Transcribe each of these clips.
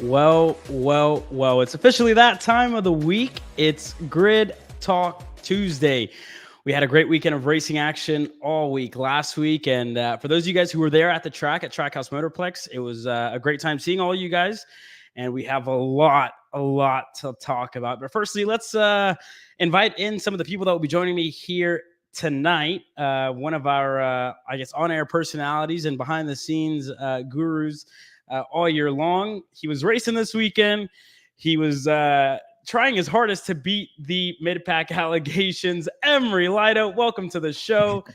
Well. It's officially that time of the week. It's Grid Talk Tuesday. We had a great weekend of racing action all week last week. And for those of you guys who were there at the track at Trackhouse Motorplex, it was a great time seeing all you guys. And we have a lot to talk about. But firstly, let's invite in some of the people that will be joining me here tonight. One of our, on-air personalities and behind-the-scenes gurus all year long. He was racing this weekend. He was trying his hardest to beat the mid-pack allegations. Emory Lido, welcome to the show.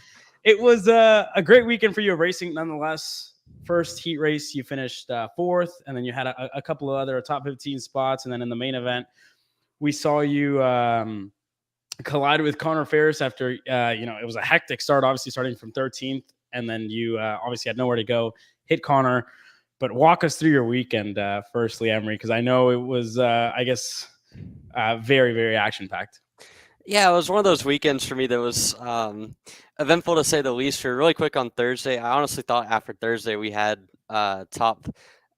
It was a great weekend for you of racing, nonetheless. First heat race, you finished fourth, and then you had a couple of other top 15 spots. And then in the main event, we saw you collide with Connor Ferris after, it was a hectic start, obviously starting from 13th. And then you obviously had nowhere to go, hit Connor. But walk us through your weekend, firstly, Emory, because I know it was, very, very action-packed. Yeah, it was one of those weekends for me that was eventful to say the least. We were really quick on Thursday. I honestly thought after Thursday we had top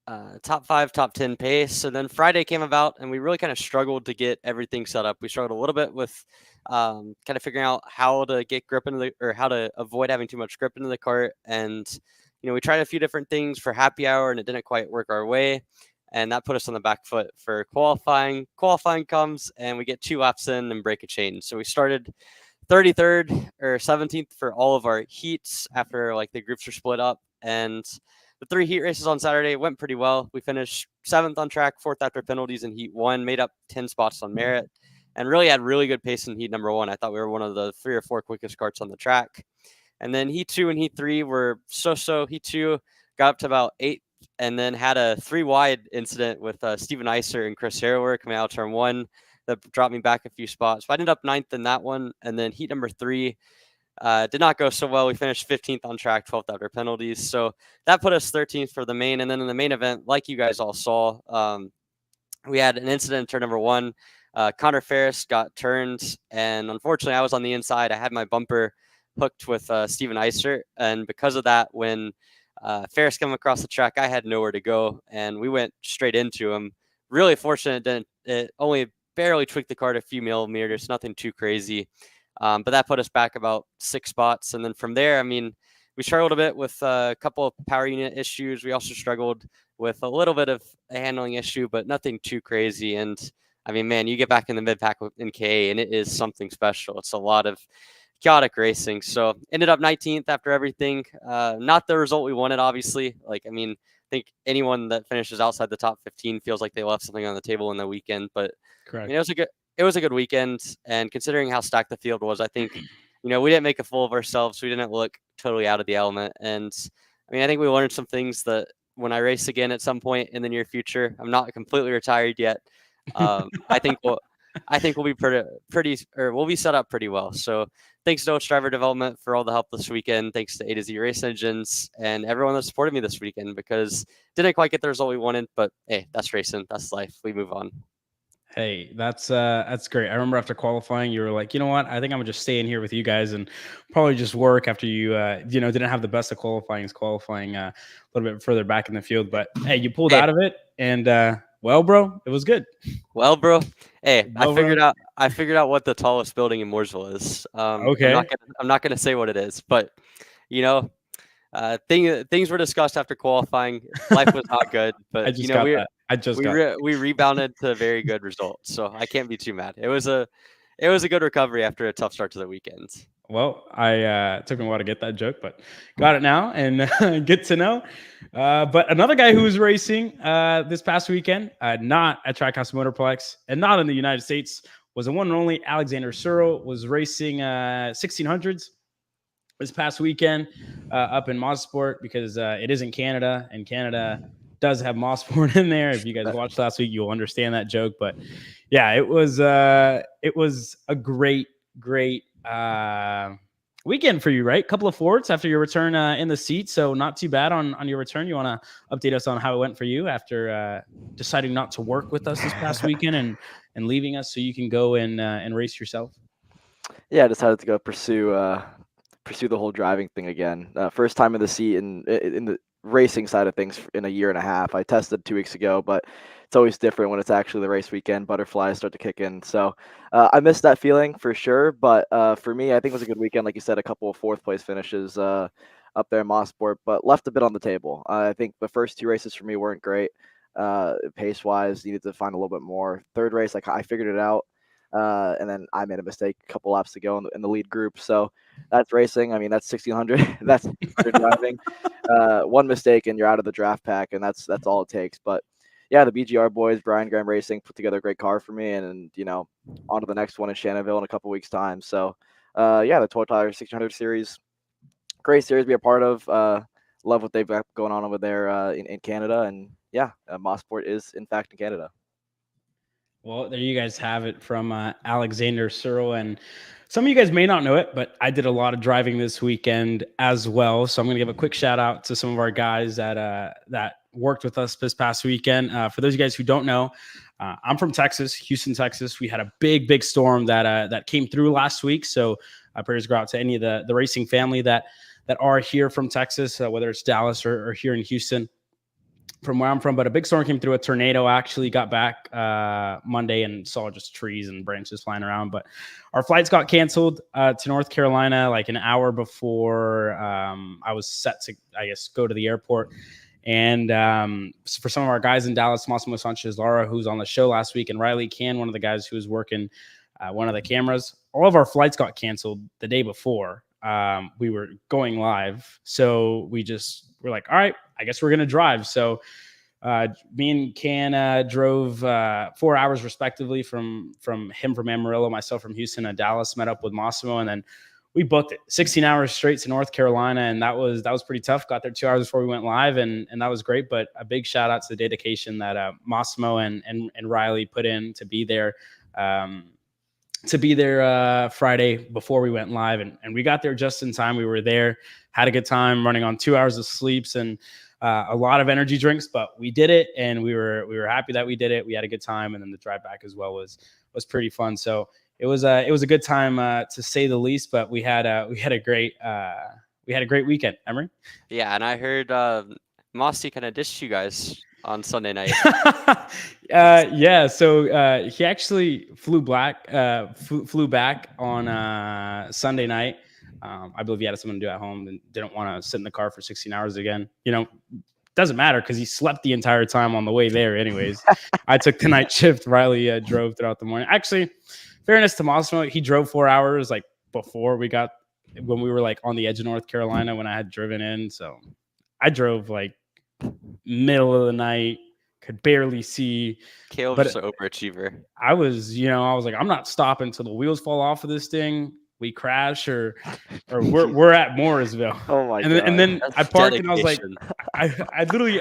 5, top 10 pace. And then Friday came about, and we really kind of struggled to get everything set up. We struggled a little bit with kind of figuring out how to get grip or how to avoid having too much grip into the cart. And we tried a few different things for happy hour, and it didn't quite work our way. And that put us on the back foot for qualifying. Qualifying comes, and we get 2 laps in and break a chain. So we started 33rd or 17th for all of our heats after the groups were split up. And the 3 heat races on Saturday went pretty well. We finished 7th on track, 4th after penalties in heat 1, made up 10 spots on merit, and really had really good pace in heat number 1. I thought we were one of the 3 or 4 quickest karts on the track. And then heat 2 and heat 3 were so-so. Heat 2 got up to about 8th, and then had a 3 wide incident with Steven Iser and Chris Harrower coming out of turn 1 that dropped me back a few spots. But I ended up 9th in that one. And then heat number 3 did not go so well. We finished 15th on track, 12th after penalties. So that put us 13th for the main. And then in the main event, like you guys all saw, we had an incident in turn number 1. Connor Ferris got turned, and unfortunately I was on the inside. I had my bumper hooked with Steven Iser, and because of that, when Ferris came across the track, I had nowhere to go, and we went straight into him. Really fortunate it only barely tweaked the cart a few millimeters, nothing too crazy, but that put us back about 6 spots. And then from there, we struggled a bit with a couple of power unit issues. We also struggled with a little bit of a handling issue, but nothing too crazy. And you get back in the mid pack in KA, and it is something special. It's a lot of chaotic racing. So ended up 19th after everything. Not the result we wanted, obviously. I think anyone that finishes outside the top 15 feels like they left something on the table in the weekend. But Correct. It was a good weekend. And considering how stacked the field was, I think we didn't make a fool of ourselves. We didn't look totally out of the element. And I think we learned some things that when I race again at some point in the near future, I'm not completely retired yet. I think we'll be we'll be set up pretty well. So thanks to OH Driver Development for all the help this weekend. Thanks to A to Z Race Engines and everyone that supported me this weekend, because didn't quite get the result we wanted, but hey, that's racing, that's life. We move on. Hey, that's great. I remember after qualifying, you were like, you know what? I think I'm gonna just stay in here with you guys and probably just work after you, didn't have the best of qualifying a little bit further back in the field. But hey, you pulled out of it, and well, bro, it was good. Well, bro, hey, I figured out what the tallest building in Mooresville is. Okay. I'm not gonna say what it is, but things were discussed after qualifying. Life was not good, but we rebounded to very good results, so I can't be too mad. It was a good recovery after a tough start to the weekend. Well, I took me a while to get that joke, but got it now, and good to know. But another guy who was racing this past weekend, not at Trackhouse Motorplex and not in the United States, was the one and only Alexander Searle. Was racing 1600s this past weekend up in Mosport, because it is in Canada, and Canada does have Mosport in there. If you guys watched last week, you'll understand that joke. But yeah, it was a great weekend for you, right? Couple of fourths after your return in the seat, so not too bad on your return. You want to update us on how it went for you after deciding not to work with us this past weekend and leaving us so you can go and race yourself? Yeah, I decided to go pursue the whole driving thing again. First time in the seat in racing side of things in a year and a half. I tested 2 weeks ago, but it's always different when it's actually the race weekend. Butterflies start to kick in. So I missed that feeling for sure. But for me, I think it was a good weekend. Like you said, a couple of fourth place finishes up there in Mosport, but left a bit on the table. I think the first 2 races for me weren't great. Pace wise, needed to find a little bit more. Third race, like I figured it out. And then I made a mistake a couple laps to go in the lead group. So that's racing. I mean, that's 1600. That's 1600 driving. One mistake and you're out of the draft pack, and that's all it takes. But yeah, the BGR boys, Brian Graham Racing, put together a great car for me, and on to the next one in Shannonville in a couple weeks' time. So yeah, the Toy Tyler 1600 series, great series to be a part of. Love what they've got going on over there in Canada, and yeah, Mosport is in fact in Canada. Well, there you guys have it from Alexander Searle. And some of you guys may not know it, but I did a lot of driving this weekend as well. So I'm going to give a quick shout out to some of our guys that worked with us this past weekend. For those of you guys who don't know, I'm from Texas, Houston, Texas. We had a big storm that came through last week. So prayers go out to any of the racing family that are here from Texas, whether it's Dallas or here in Houston, from where I'm from. But a big storm came through. A tornado actually got back Monday and saw just trees and branches flying around. But our flights got canceled to North Carolina like an hour before I was set to, I guess, go to the airport. And so for some of our guys in Dallas, Massimo Sanchez Lara, who's on the show last week, and Riley Can, one of the guys who was working one of the cameras, all of our flights got canceled the day before we were going live. So we're like, all right, I guess we're going to drive. So me and Can drove 4 hours respectively from him from Amarillo, myself from Houston and Dallas, met up with Massimo, and then we booked it 16 hours straight to North Carolina. And that was pretty tough. Got there 2 hours before we went live, and that was great. But a big shout out to the dedication that Massimo and Riley put in to be there. Friday before we went live, and we got there just in time. We were there, had a good time, running on 2 hours of sleeps and a lot of energy drinks, but we did it, and we were happy that we did it. We had a good time, and then the drive back as well was pretty fun. So it was a good time to say the least. But we had a great weekend, Emory. Yeah, and I heard Mossy kind of dished you guys on Sunday night. Yeah, so he actually flew back on Sunday night. I believe he had something to do at home and didn't want to sit in the car for 16 hours again. Doesn't matter because he slept the entire time on the way there anyways. I took the night shift. Riley drove throughout the morning. Actually, fairness to Massimo, he drove 4 hours like before when we were like on the edge of North Carolina when I had driven in. So I drove like middle of the night, could barely see. Kaleb's an overachiever. I was like, I'm not stopping until the wheels fall off of this thing. We crash or we're at Mooresville. Oh my God. And then That's I parked dedication. And I was like, I literally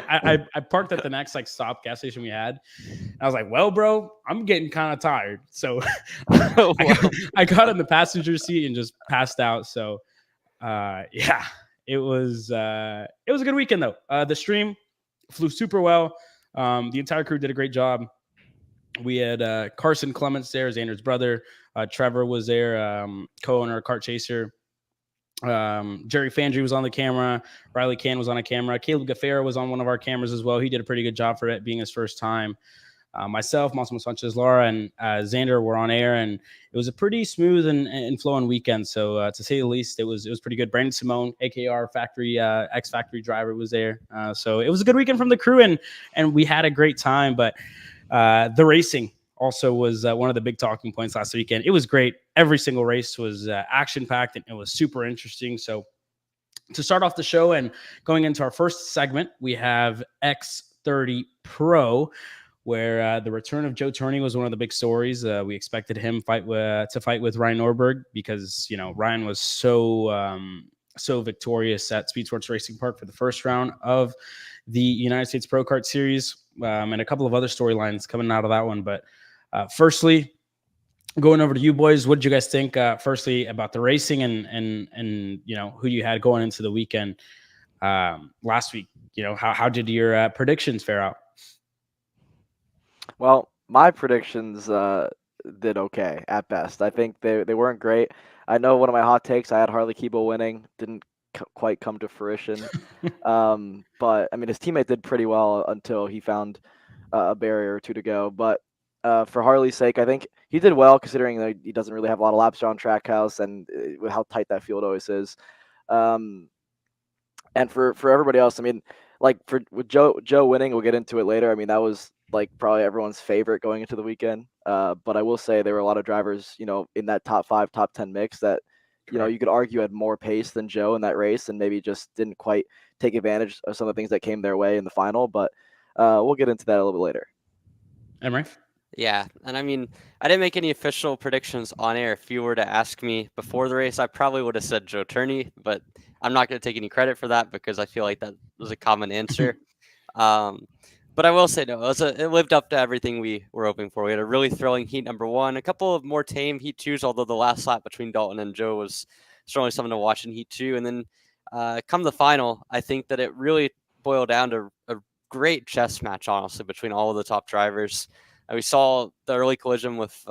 parked at the next like stop gas station we had. And I was like, well, bro, I'm getting kind of tired. So I got in the passenger seat and just passed out. So yeah, it was a good weekend though. The stream flew super well. The entire crew did a great job. We had Carson Clements there, Xander's brother. Trevor was there, co-owner, Kart Chaser. Jerry Fandry was on the camera. Riley Can was on a camera. Kaleb Gaffera was on one of our cameras as well. He did a pretty good job for it being his first time. Myself, Massimo Sanchez Lara, and Xander were on air, and it was a pretty smooth and flowing weekend. So to say the least, it was pretty good. Brandon Simone, AKR Factory X Factory driver, was there. So it was a good weekend from the crew, and we had a great time. But the racing also was one of the big talking points last weekend. It was great. Every single race was action-packed, and it was super interesting. So to start off the show and going into our first segment, we have X30 Pro, where the return of Joe Turney was one of the big stories. We expected him to fight with Ryan Norberg because, Ryan was so victorious at Speed Sports Racing Park for the first round of the United States Pro Kart Series, and a couple of other storylines coming out of that one. But firstly, going over to you boys, what did you guys think? Firstly, about the racing and who you had going into the weekend last week. How did your predictions fare out? Well, my predictions did okay at best. I think they weren't great. I know one of my hot takes, I had Harley Keeble winning. Didn't quite come to fruition. But I mean, his teammate did pretty well until he found a barrier or two to go. But for Harley's sake, I think he did well considering that he doesn't really have a lot of laps around Trackhouse and with how tight that field always is. And for everybody else, I mean, like with Joe winning, we'll get into it later. I mean, that was like probably everyone's favorite going into the weekend. But I will say there were a lot of drivers, in that top 5, top 10 mix that, you could argue had more pace than Joe in that race and maybe just didn't quite take advantage of some of the things that came their way in the final. But we'll get into that a little bit later. Emory? Yeah, and I mean, I didn't make any official predictions on air. If you were to ask me before the race, I probably would have said Joe Turney, but I'm not going to take any credit for that because I feel like that was a common answer. But I will say, no, it lived up to everything we were hoping for. We had a really thrilling heat number 1, a couple of more tame heat 2s, although the last lap between Dalton and Joe was certainly something to watch in heat 2. And then come the final, I think that it really boiled down to a great chess match, honestly, between all of the top drivers. We saw the early collision with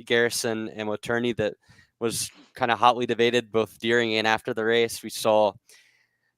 Garrison and with Turney that was kind of hotly debated both during and after the race. We saw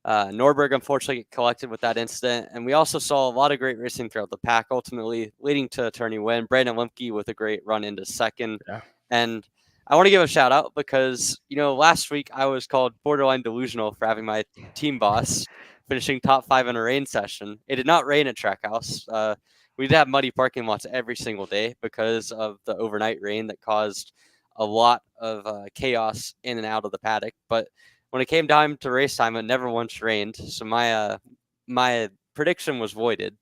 Norberg unfortunately get collected with that incident, and we also saw a lot of great racing throughout the pack, ultimately leading to a Turney win. Brandon Lemke with a great run into second. Yeah. And I want to give a shout out because, last week I was called borderline delusional for having my team boss finishing top 5 in a rain session. It did not rain at Trackhouse. We did have muddy parking lots every single day because of the overnight rain that caused a lot of chaos in and out of the paddock. But when it came time to race time, it never once rained. So my prediction was voided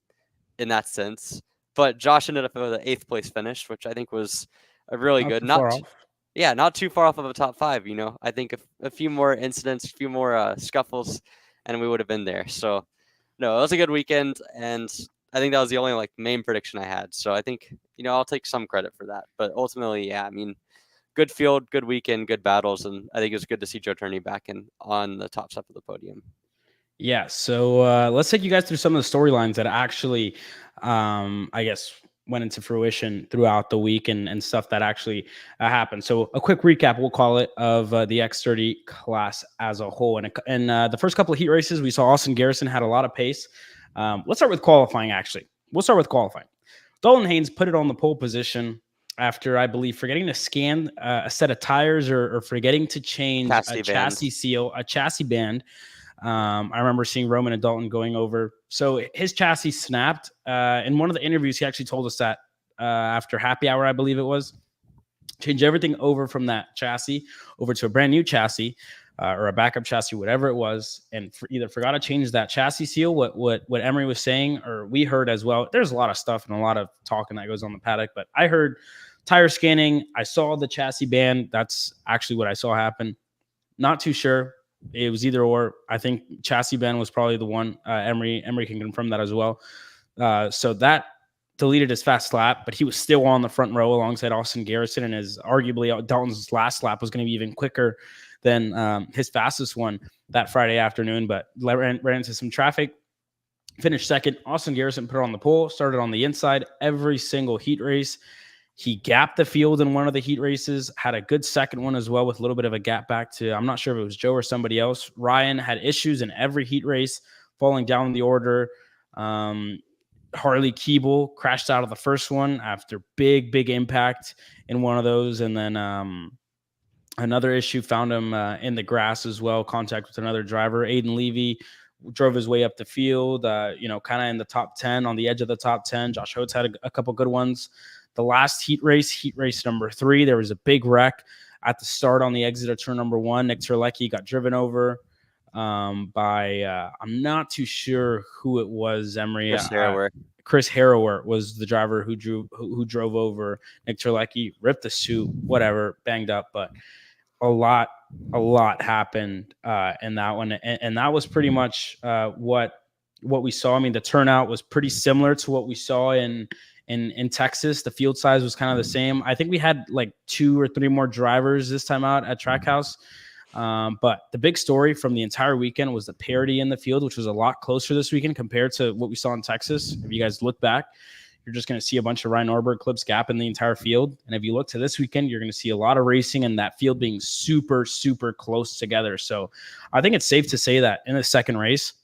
in that sense. But Josh ended up with an 8th place finish, which I think was a really good. Not too far off of a top 5. I think a few more incidents, a few more scuffles, and we would have been there. So no, it was a good weekend, and I think that was the only main prediction I had. So I think, I'll take some credit for that. But ultimately, yeah, I mean, good field, good weekend, good battles. And I think it was good to see Joe Turney back on the top step of the podium. Yeah. So let's take you guys through some of the storylines that actually, I guess, went into fruition throughout the week and stuff that actually happened. So a quick recap, we'll call it, of the X30 class as a whole. And the first couple of heat races, we saw Austin Garrison had a lot of pace. Let's start with qualifying, actually. We'll start with qualifying. Dalton Haynes put it on the pole position after, I believe, forgetting to scan a set of tires or forgetting to change a chassis seal, a chassis band. I remember seeing Roman and Dalton going over. So his chassis snapped. In one of the interviews, he actually told us that after happy hour, I believe it was, change everything over from that chassis over to a brand new chassis. Or a backup chassis, whatever it was, and either forgot to change that chassis seal, what Emory was saying, or we heard as well. There's a lot of stuff and a lot of talking that goes on the paddock, but I heard tire scanning. I saw the chassis band. That's actually what I saw happen. Not too sure. It was either or. I think chassis band was probably the one. Emory can confirm that as well. So that deleted his fast lap, but he was still on the front row alongside Austin Garrison, and arguably Dalton's last lap was going to be even quicker than his fastest one that Friday afternoon, but ran into some traffic, finished second. Austin Garrison put it on the pole, started on the inside every single heat race. He gapped the field in one of the heat races, had a good second one as well with a little bit of a gap back to, I'm not sure if it was Joe or somebody else. Ryan had issues in every heat race, falling down the order. Harley Keeble crashed out of the first one after big impact in one of those, and then another issue found him in the grass as well, contact with another driver. Aiden Levy drove his way up the field, kind of in the top 10, on the edge of the top 10. Josh Oates had a couple good ones. The last heat race number 3, there was a big wreck at the start on the exit of turn number 1. Nick Terlecki got driven over by, I'm not too sure who it was, Emory. Chris Harrower was the driver who drove over Nick Terlecki, ripped the suit, whatever, banged up, but a lot happened in that one, and that was pretty much what we saw. I mean, the turnout was pretty similar to what we saw in Texas. The field size was kind of the same. I think we had like 2 or 3 more drivers this time out at Trackhouse. But the big story from the entire weekend was the parity in the field, which was a lot closer this weekend compared to what we saw in Texas. If you guys look back, you're just going to see a bunch of Ryan Norberg clips gap in the entire field. And if you look to this weekend, you're going to see a lot of racing and that field being super, super close together. So I think it's safe to say that in the second race,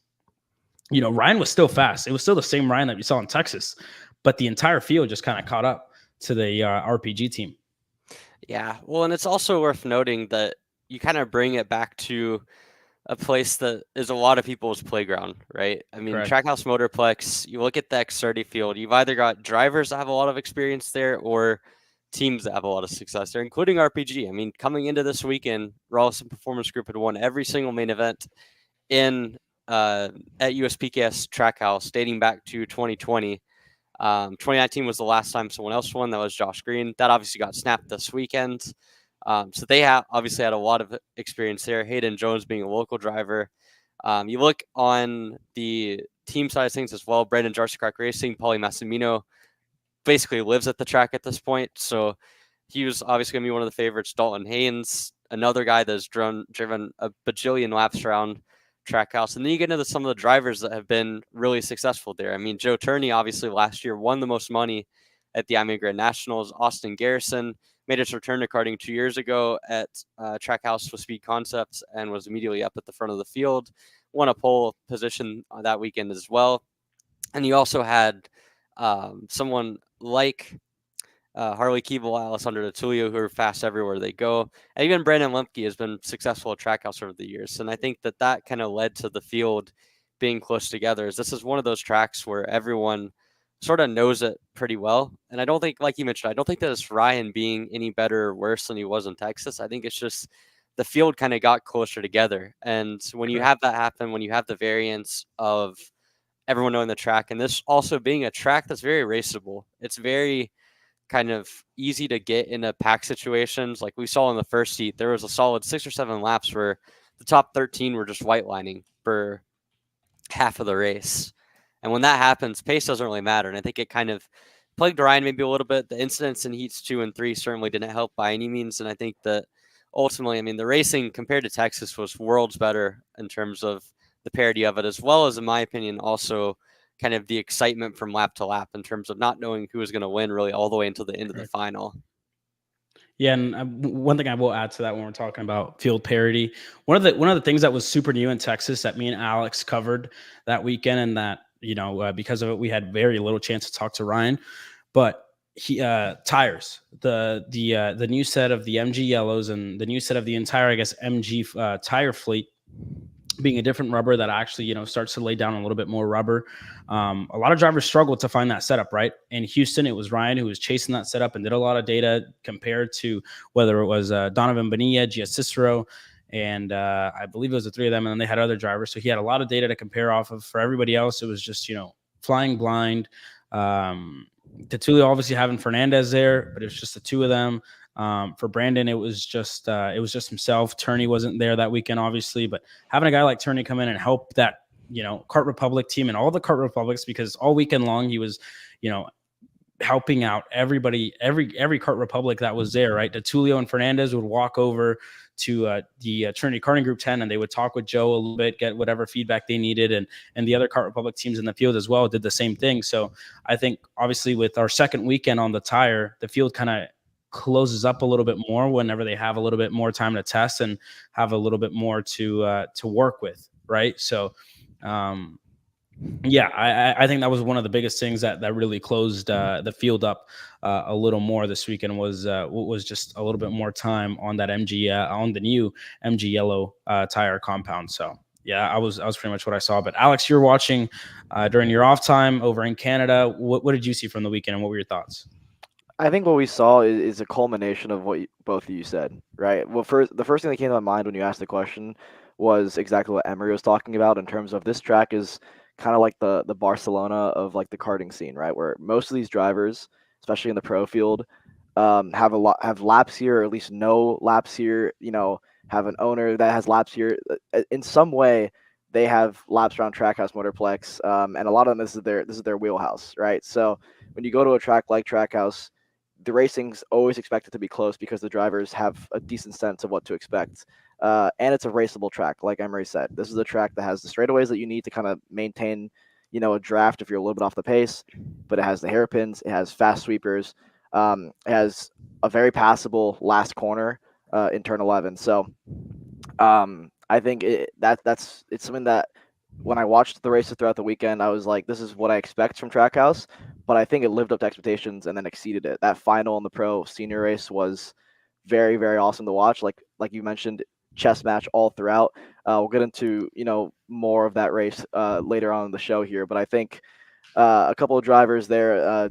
Ryan was still fast. It was still the same Ryan that we saw in Texas, but the entire field just kind of caught up to the RPG team. Yeah, well, and it's also worth noting that you kind of bring it back to a place that is a lot of people's playground, right? I mean, Correct. Trackhouse Motorplex, you look at the X30 field, you've either got drivers that have a lot of experience there or teams that have a lot of success there, including RPG. I mean, coming into this weekend, Rawlison Performance Group had won every single main event in at USPKS Trackhouse dating back to 2020. 2019 was the last time someone else won. That was Josh Green. That obviously got snapped this weekend. So they obviously had a lot of experience there. Hayden Jones being a local driver. You look on the team side of things as well. Brandon Jarsikrak Racing, Paulie Massimino basically lives at the track at this point. So he was obviously going to be one of the favorites. Dalton Haynes, another guy that's driven a bajillion laps around Trackhouse. And then you get into some of the drivers that have been really successful there. I mean, Joe Turney, obviously last year won the most money at the IMA Grand Nationals. Austin Garrison made his return to karting 2 years ago at Trackhouse with Speed Concepts and was immediately up at the front of the field. Won a pole position that weekend as well. And you also had someone like Harley Keeble, Alessandro Tullio, who are fast everywhere they go. And even Brandon Lemke has been successful at Trackhouse over the years. And I think that kind of led to the field being close together. This is one of those tracks where everyone sort of knows it pretty well. And I don't think, like you mentioned, I don't think that it's Ryan being any better or worse than he was in Texas. I think it's just the field kind of got closer together. And when you have that happen, when you have the variance of everyone knowing the track, and this also being a track that's very raceable, it's very kind of easy to get into pack situations. Like we saw in the first heat, there was a solid 6 or 7 laps where the top 13 were just white lining for half of the race. And when that happens, pace doesn't really matter. And I think it kind of plagued Ryan maybe a little bit. The incidents in heats 2 and 3 certainly didn't help by any means. And I think that ultimately, I mean, the racing compared to Texas was worlds better in terms of the parity of it, as well as, in my opinion, also kind of the excitement from lap to lap in terms of not knowing who was going to win really all the way until the end of the final. Yeah, and one thing I will add to that when we're talking about field parity, one of the things that was super new in Texas that me and Alex covered that weekend, and that because of it we had very little chance to talk to Ryan, but tires, the new set of the MG yellows and the new set of the entire MG tire fleet being a different rubber that actually starts to lay down a little bit more rubber. A lot of drivers struggled to find that setup, right? In Houston, it was Ryan who was chasing that setup and did a lot of data compared to whether it was Donovan Bonilla, Gia Cicero, and I believe it was the 3 of them, and then they had other drivers. So he had a lot of data to compare off of. For everybody else, it was just flying blind. Tertulio obviously having Fernandez there, but it was just the 2 of them. For Brandon, it was just himself. Turney wasn't there that weekend, obviously, but having a guy like Turney come in and help that Kart Republic team and all the Kart Republics, because all weekend long he was helping out everybody, every Kart Republic that was there, right? Tertulio and Fernandez would walk over to the Trinity Karting Group 10 and they would talk with Joe a little bit, get whatever feedback they needed, and the other Kart Republic teams in the field as well did the same thing. So I think obviously with our second weekend on the tire, the field kind of closes up a little bit more whenever they have a little bit more time to test and have a little bit more to work with, right? So I think that was one of the biggest things that really closed the field up a little more this weekend was just a little bit more time on that MG on the new MG yellow tire compound. So yeah, I was pretty much what I saw. But Alex, you're watching during your off time over in Canada. What did you see from the weekend, and what were your thoughts? I think what we saw is a culmination of what both of you said, right? Well, the first thing that came to my mind when you asked the question was exactly what Emory was talking about in terms of this track is kind of like the Barcelona of like the karting scene, right? Where most of these drivers, especially in the pro field, have laps here, or at least no laps here. Have an owner that has laps here. In some way, they have laps around Trackhouse Motorplex, and a lot of them this is their wheelhouse, right? So when you go to a track like Trackhouse, the racing's always expected to be close because the drivers have a decent sense of what to expect. And it's a raceable track, like Emory said. This is a track that has the straightaways that you need to kind of maintain, a draft if you're a little bit off the pace, but it has the hairpins, it has fast sweepers, it has a very passable last corner in turn 11. So I think it's something that when I watched the races throughout the weekend, I was like, this is what I expect from Trackhouse, but I think it lived up to expectations and then exceeded it. That final in the pro senior race was very, very awesome to watch. Like you mentioned, chess match all throughout. We'll get into more of that race later on in the show here, but I think a couple of drivers there,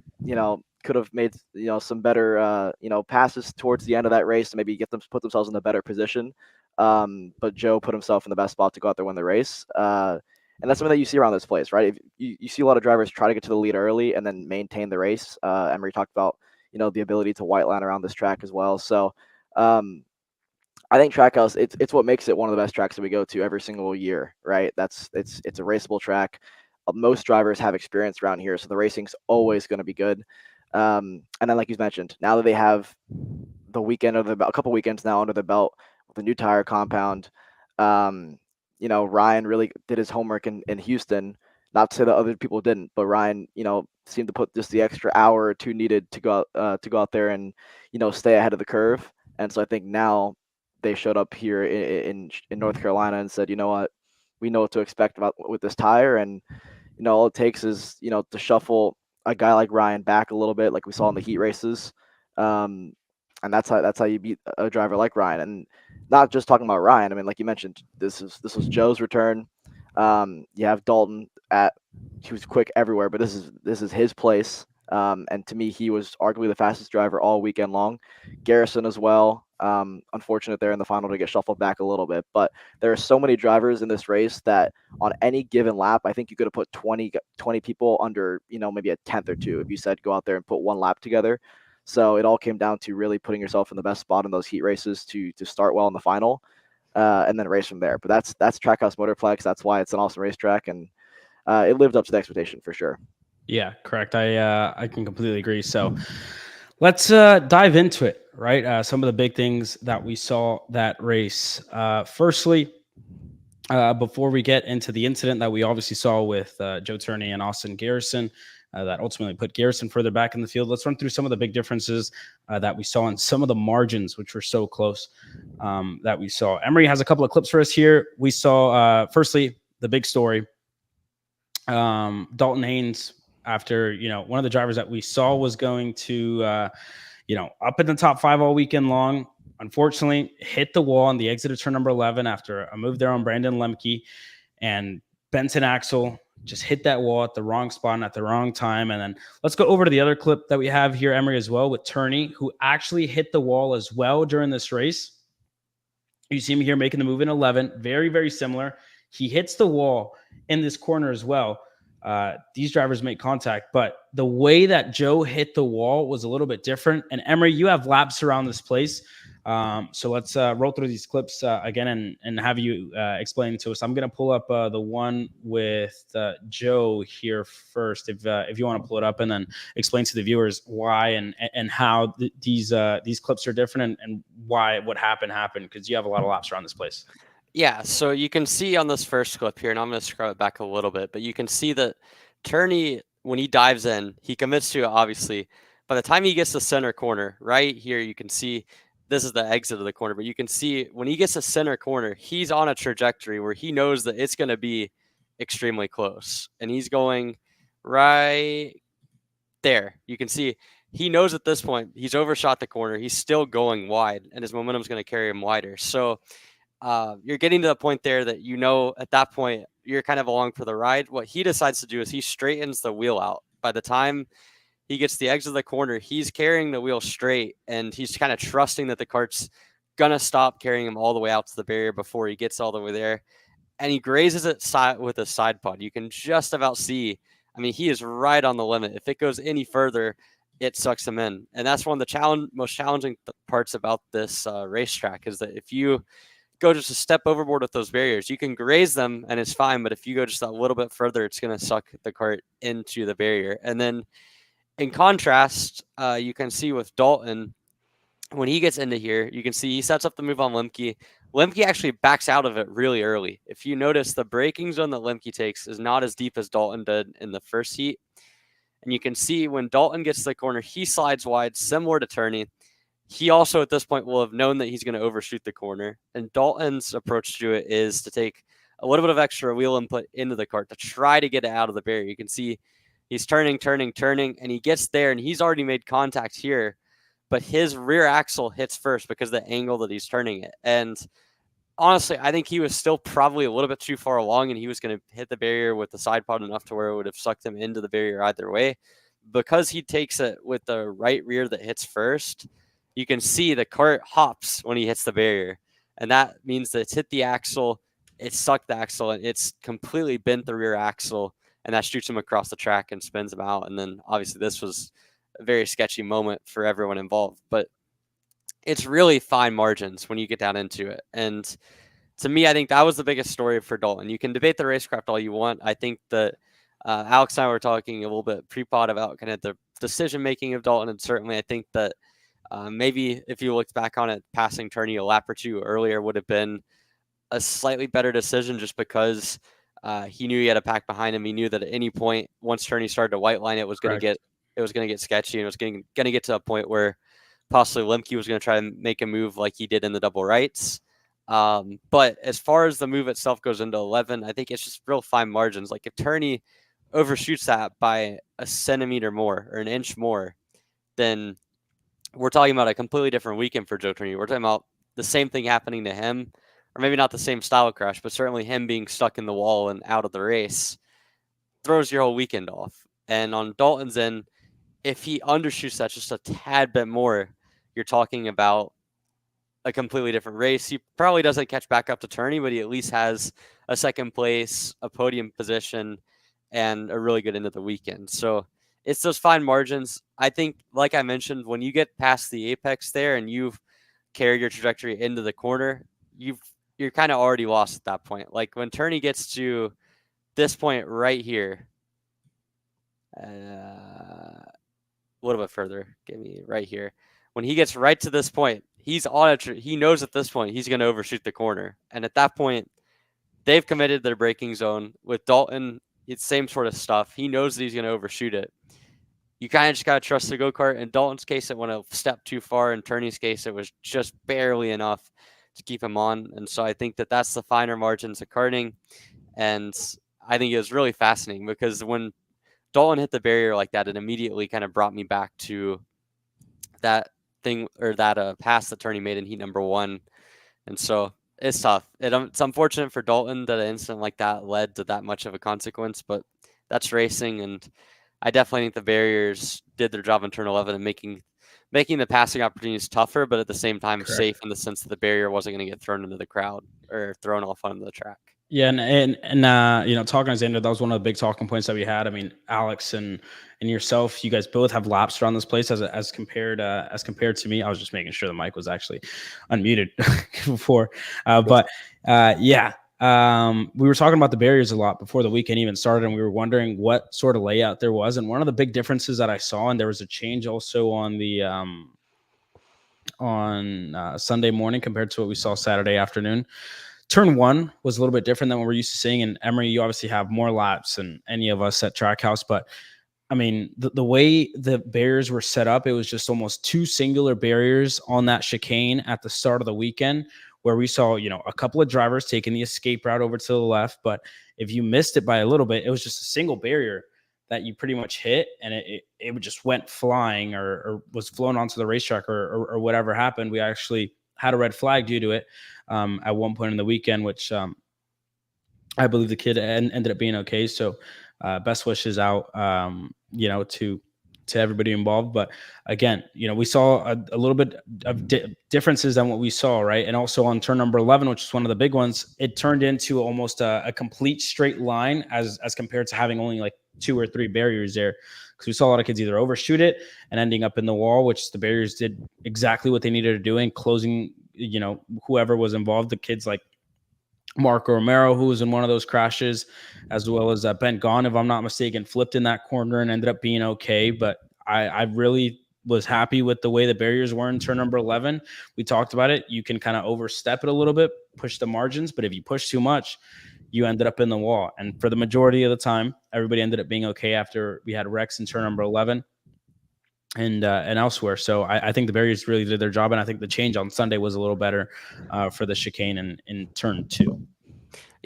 could have made some better passes towards the end of that race to maybe put themselves in a better position. But Joe put himself in the best spot to go out there and win the race. And that's something that you see around this place, right? If you see a lot of drivers try to get to the lead early and then maintain the race. Emory talked about the ability to white line around this track as well. So I think Trackhouse, it's what makes it one of the best tracks that we go to every single year, right? It's a raceable track. Most drivers have experience around here, so the racing's always going to be good. And then, like you mentioned, now that they have the weekend of a couple weekends now under the belt with a new tire compound, Ryan really did his homework in Houston. Not to say that other people didn't, but Ryan, seemed to put just the extra hour or two needed to go out there and stay ahead of the curve. And so I think now they showed up here in North Carolina and said, you know what, we know what to expect with this tire, and all it takes is to shuffle a guy like Ryan back a little bit, like we saw in the heat races, and that's how you beat a driver like Ryan. And not just talking about Ryan. I mean, like you mentioned, this was Joe's return. You have Dalton he was quick everywhere, but this is his place. And to me, he was arguably the fastest driver all weekend long. Garrison as well. Unfortunate there in the final to get shuffled back a little bit, but there are so many drivers in this race that on any given lap, I think you could have put 20 people under, maybe a tenth or two if you said go out there and put one lap together. So it all came down to really putting yourself in the best spot in those heat races to start well in the final, and then race from there. But that's Trackhouse Motorplex. That's why it's an awesome racetrack, and it lived up to the expectation for sure. Yeah, correct. I can completely agree. So let's dive into it, right? Some of the big things that we saw that race. Firstly, before we get into the incident that we obviously saw with Joe Turney and Austin Garrison, that ultimately put Garrison further back in the field, let's run through some of the big differences that we saw in some of the margins, which were so close, that we saw. Emory has a couple of clips for us here. We saw, firstly, the big story. Dalton Haynes, after, one of the drivers that we saw was going to, up in the top 5 all weekend long, unfortunately hit the wall on the exit of turn number 11 after a move there on Brandon Lemke, and Benson Axel just hit that wall at the wrong spot and at the wrong time. And then let's go over to the other clip that we have here, Emory, as well, with Turney, who actually hit the wall as well during this race. You see him here making the move in 11, very, very similar. He hits the wall in this corner as well. These drivers make contact, but the way that Joe hit the wall was a little bit different. And Emory, you have laps around this place. So let's roll through these clips again and have you explain to us. I'm going to pull up the one with Joe here first, if you want to pull it up, and then explain to the viewers why and how these clips are different and why what happened, because you have a lot of laps around this place. Yeah, so you can see on this first clip here, and I'm going to scrub it back a little bit, but you can see that Turney, when he dives in, he commits to it, obviously. By the time he gets to center corner, right here, you can see this is the exit of the corner, but you can see when he gets to center corner, he's on a trajectory where he knows that it's going to be extremely close, and he's going right there. You can see he knows at this point he's overshot the corner. He's still going wide, and his momentum is going to carry him wider. So you're getting to the point there that at that point you're kind of along for the ride. What he decides to do is he straightens the wheel out. By the time he gets the exit of the corner, he's carrying the wheel straight, and he's kind of trusting that the kart's gonna stop carrying him all the way out to the barrier before he gets all the way there. And he grazes it with a side pod. You can just about see. I mean, he is right on the limit. If it goes any further, it sucks him in. And that's one of the most challenging parts about this racetrack, is that if you go just a step overboard with those barriers, you can graze them and it's fine. But if you go just a little bit further, it's going to suck the kart into the barrier. And then in contrast, you can see with Dalton, when he gets into here, you can see he sets up the move on Lemke. Lemke actually backs out of it really early. If you notice, the braking zone that Lemke takes is not as deep as Dalton did in the first heat. And you can see when Dalton gets to the corner, he slides wide, similar to Turney. He also at this point will have known that he's going to overshoot the corner. And Dalton's approach to it is to take a little bit of extra wheel input into the kart to try to get it out of the barrier. You can see he's turning, and he gets there, and he's already made contact here. But his rear axle hits first because of the angle that he's turning it. And honestly, I think he was still probably a little bit too far along, and he was going to hit the barrier with the side pod enough to where it would have sucked him into the barrier either way. Because he takes it with the right rear that hits first, you can see the kart hops when he hits the barrier. And that means that it's hit the axle, it's sucked the axle, and it's completely bent the rear axle, and that shoots him across the track and spins him out. And then obviously this was a very sketchy moment for everyone involved. But it's really fine margins when you get down into it. And to me, I think that was the biggest story for Dalton. You can debate the racecraft all you want. I think that Alex and I were talking a little bit pre-pod about kind of the decision-making of Dalton. And certainly I think that maybe if you looked back on it, passing Turney a lap or two earlier would have been a slightly better decision just because he knew he had a pack behind him. He knew that at any point, once Turney started to white line, it was going to get sketchy, and it was going to get to a point where possibly Lemke was going to try and make a move like he did in the double rights. But as far as the move itself goes into 11, I think it's just real fine margins. Like if Turney overshoots that by a centimeter more or an inch more, then we're talking about a completely different weekend for Joe Turney. We're talking about the same thing happening to him, or maybe not the same style of crash, but certainly him being stuck in the wall and out of the race throws your whole weekend off. And on Dalton's end, if he undershoots that just a tad bit more, you're talking about a completely different race. He probably doesn't catch back up to Turney, but he at least has a second place, a podium position, and a really good end of the weekend. So it's those fine margins. I think, like I mentioned, when you get past the apex there and you've carried your trajectory into the corner, you're kind of already lost at that point. Like when Turney gets to this point right here, a little bit further, give me right here. When he gets right to this point, he's on he knows at this point he's going to overshoot the corner. And at that point, they've committed their braking zone. With Dalton, it's same sort of stuff. He knows that he's going to overshoot it. You kind of just got to trust the go-kart. In Dalton's case, it went a step too far. In Turney's case, it was just barely enough to keep him on. And so I think that that's the finer margins of karting. And I think it was really fascinating because when Dalton hit the barrier like that, it immediately kind of brought me back to that thing or that pass that Turney made in heat number 1. And so it's tough. It's unfortunate for Dalton that an incident like that led to that much of a consequence, but that's racing. And I definitely think the barriers did their job in turn 11 and making the passing opportunities tougher, but at the same time safe in the sense that the barrier wasn't going to get thrown into the crowd or thrown off onto the track. Yeah, and you know, talking to Xander, that was one of the big talking points that we had. I mean, Alex and yourself, you guys both have laps around this place as compared to me. I was just making sure the mic was actually unmuted before, but yeah. We were talking about the barriers a lot before the weekend even started, and we were wondering what sort of layout there was. And one of the big differences that I saw, and there was a change also on the Sunday morning compared to what we saw Saturday afternoon. Turn 1 was a little bit different than what we're used to seeing. And Emory, you obviously have more laps than any of us at Trackhouse, but I mean, the way the barriers were set up, it was just almost 2 singular barriers on that chicane at the start of the weekend, where we saw, you know, a couple of drivers taking the escape route over to the left. But if you missed it by a little bit, it was just a single barrier that you pretty much hit, and it just went flying or was flown onto the racetrack or whatever happened. We actually had a red flag due to it at one point in the weekend, which I believe the kid ended up being okay. So best wishes out, you know, to everybody involved. But again, you know, we saw a little bit of differences than what we saw, right? And also on turn number 11, which is one of the big ones, it turned into almost a complete straight line as compared to having only like 2 or 3 barriers there. Because we saw a lot of kids either overshoot it and ending up in the wall, which the barriers did exactly what they needed to do, and closing, you know, whoever was involved. The kids like Marco Romero, who was in one of those crashes, as well as Ben Gahn, if I'm not mistaken, flipped in that corner and ended up being okay. But I really was happy with the way the barriers were in turn number 11. We talked about it. You can kind of overstep it a little bit push the margins, but if you push too much, you ended up in the wall. And for the majority of the time, everybody ended up being okay after we had wrecks in turn number 11 and elsewhere. So I think the barriers really did their job, and I think the change on Sunday was a little better for the chicane in turn 2.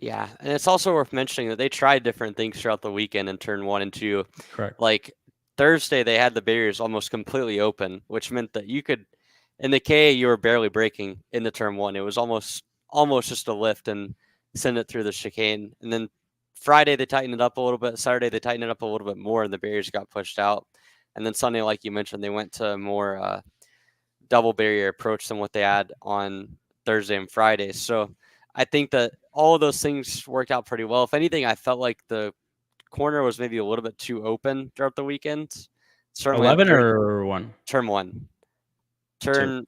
Yeah, and it's also worth mentioning that they tried different things throughout the weekend in turn 1 and 2. Correct. Like Thursday, they had the barriers almost completely open, which meant that you could, in the K, you were barely braking into turn 1. It was almost just a lift and send it through the chicane. And then Friday, they tightened it up a little bit. Saturday, they tightened it up a little bit more, and the barriers got pushed out. And then Sunday, like you mentioned, they went to a more double barrier approach than what they had on Thursday and Friday. So I think that all of those things worked out pretty well. If anything, I felt like the corner was maybe a little bit too open throughout the weekend. Certainly 11 or 1? Turn 1. Turn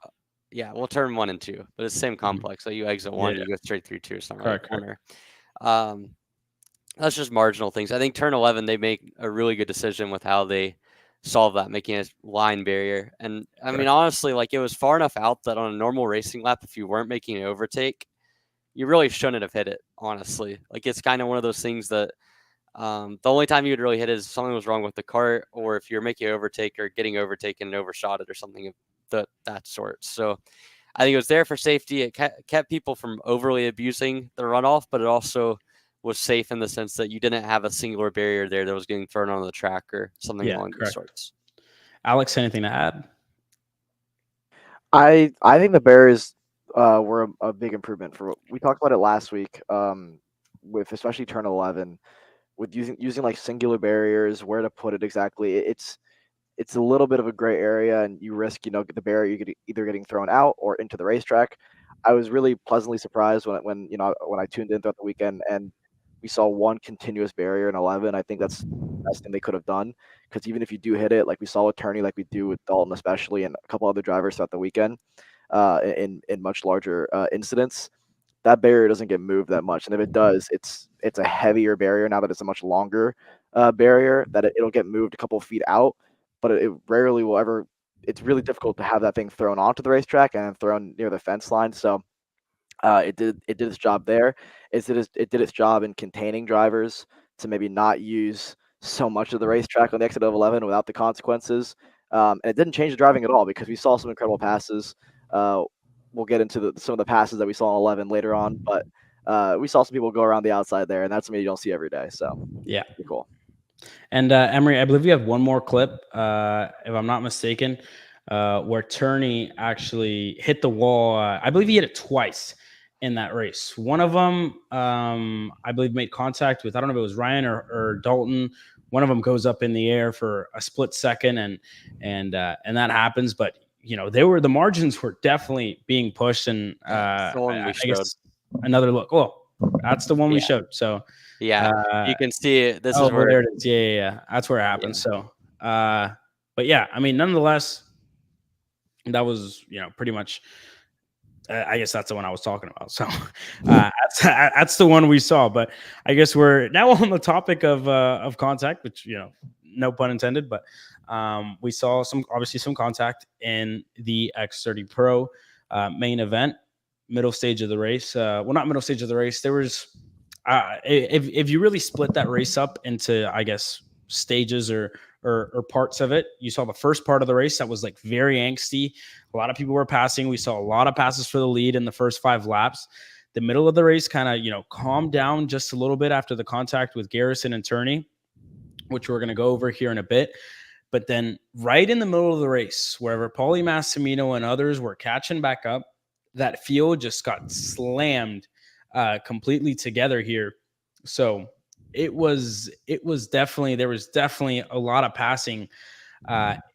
1 and 2, but it's the same complex. So you exit 1, you go straight through 2 or something like corner. That's just marginal things. I think turn 11, they make a really good decision with how they solve that, making a line barrier. And I mean, honestly, like it was far enough out that on a normal racing lap, if you weren't making an overtake, you really shouldn't have hit it, honestly. Like it's kind of one of those things that the only time you would really hit it is if something was wrong with the cart, or if you're making an overtake or getting overtaken and overshot it or something of that sort. So I think it was there for safety. It kept people from overly abusing the runoff, but it also was safe in the sense that you didn't have a singular barrier there that was getting thrown on the track or something along those sorts. Alex, anything to add? I think the barriers were a big improvement for what we talked about it last week, with especially turn 11, with using like singular barriers, where to put it exactly. It's a little bit of a gray area, and you risk, the barrier either getting thrown out or into the racetrack. I was really pleasantly surprised when I tuned in throughout the weekend and we saw one continuous barrier in 11. I think that's the best thing they could have done, because even if you do hit it, like we saw with Turney, like we do with Dalton especially, and a couple other drivers throughout the weekend, in much larger incidents, that barrier doesn't get moved that much. And if it does, it's a heavier barrier now that it's a much longer barrier, that it'll get moved a couple of feet out, but it rarely will ever. It's really difficult to have that thing thrown onto the racetrack and thrown near the fence line. So it did its job there. It did its job in containing drivers to maybe not use so much of the racetrack on the exit of 11 without the consequences. And it didn't change the driving at all, because we saw some incredible passes. We'll get into some of the passes that we saw in 11 later on, but we saw some people go around the outside there, and that's something you don't see every day. So yeah, pretty cool. And Emory, I believe we have one more clip, if I'm not mistaken, where Turney actually hit the wall. I believe he hit it twice in that race. One of them, I believe, made contact with, I don't know if it was Ryan or Dalton. One of them goes up in the air for a split second, and that happens. But the margins were definitely being pushed, and I guess another look. Oh, that's the one we showed. So yeah, you can see it. This is where there it is. Yeah. That's where it happened. Yeah. So, but yeah, I mean, nonetheless, that was pretty much. I guess that's the one I was talking about. So that's the one we saw. But I guess we're now on the topic of contact, which no pun intended. But we saw obviously some contact in the X30 Pro main event, middle stage of the race. Well, not middle stage of the race. There was if you really split that race up into, I guess, stages or parts of it, you saw the first part of the race that was like very angsty. A lot of people were passing. We saw a lot of passes for the lead in the first 5 laps. The middle of the race kind of, calmed down just a little bit after the contact with Garrison and Turney, which we're going to go over here in a bit. But then right in the middle of the race, wherever Paulie Massimino and others were catching back up, that field just got slammed completely together here. So it was definitely, there was definitely a lot of passing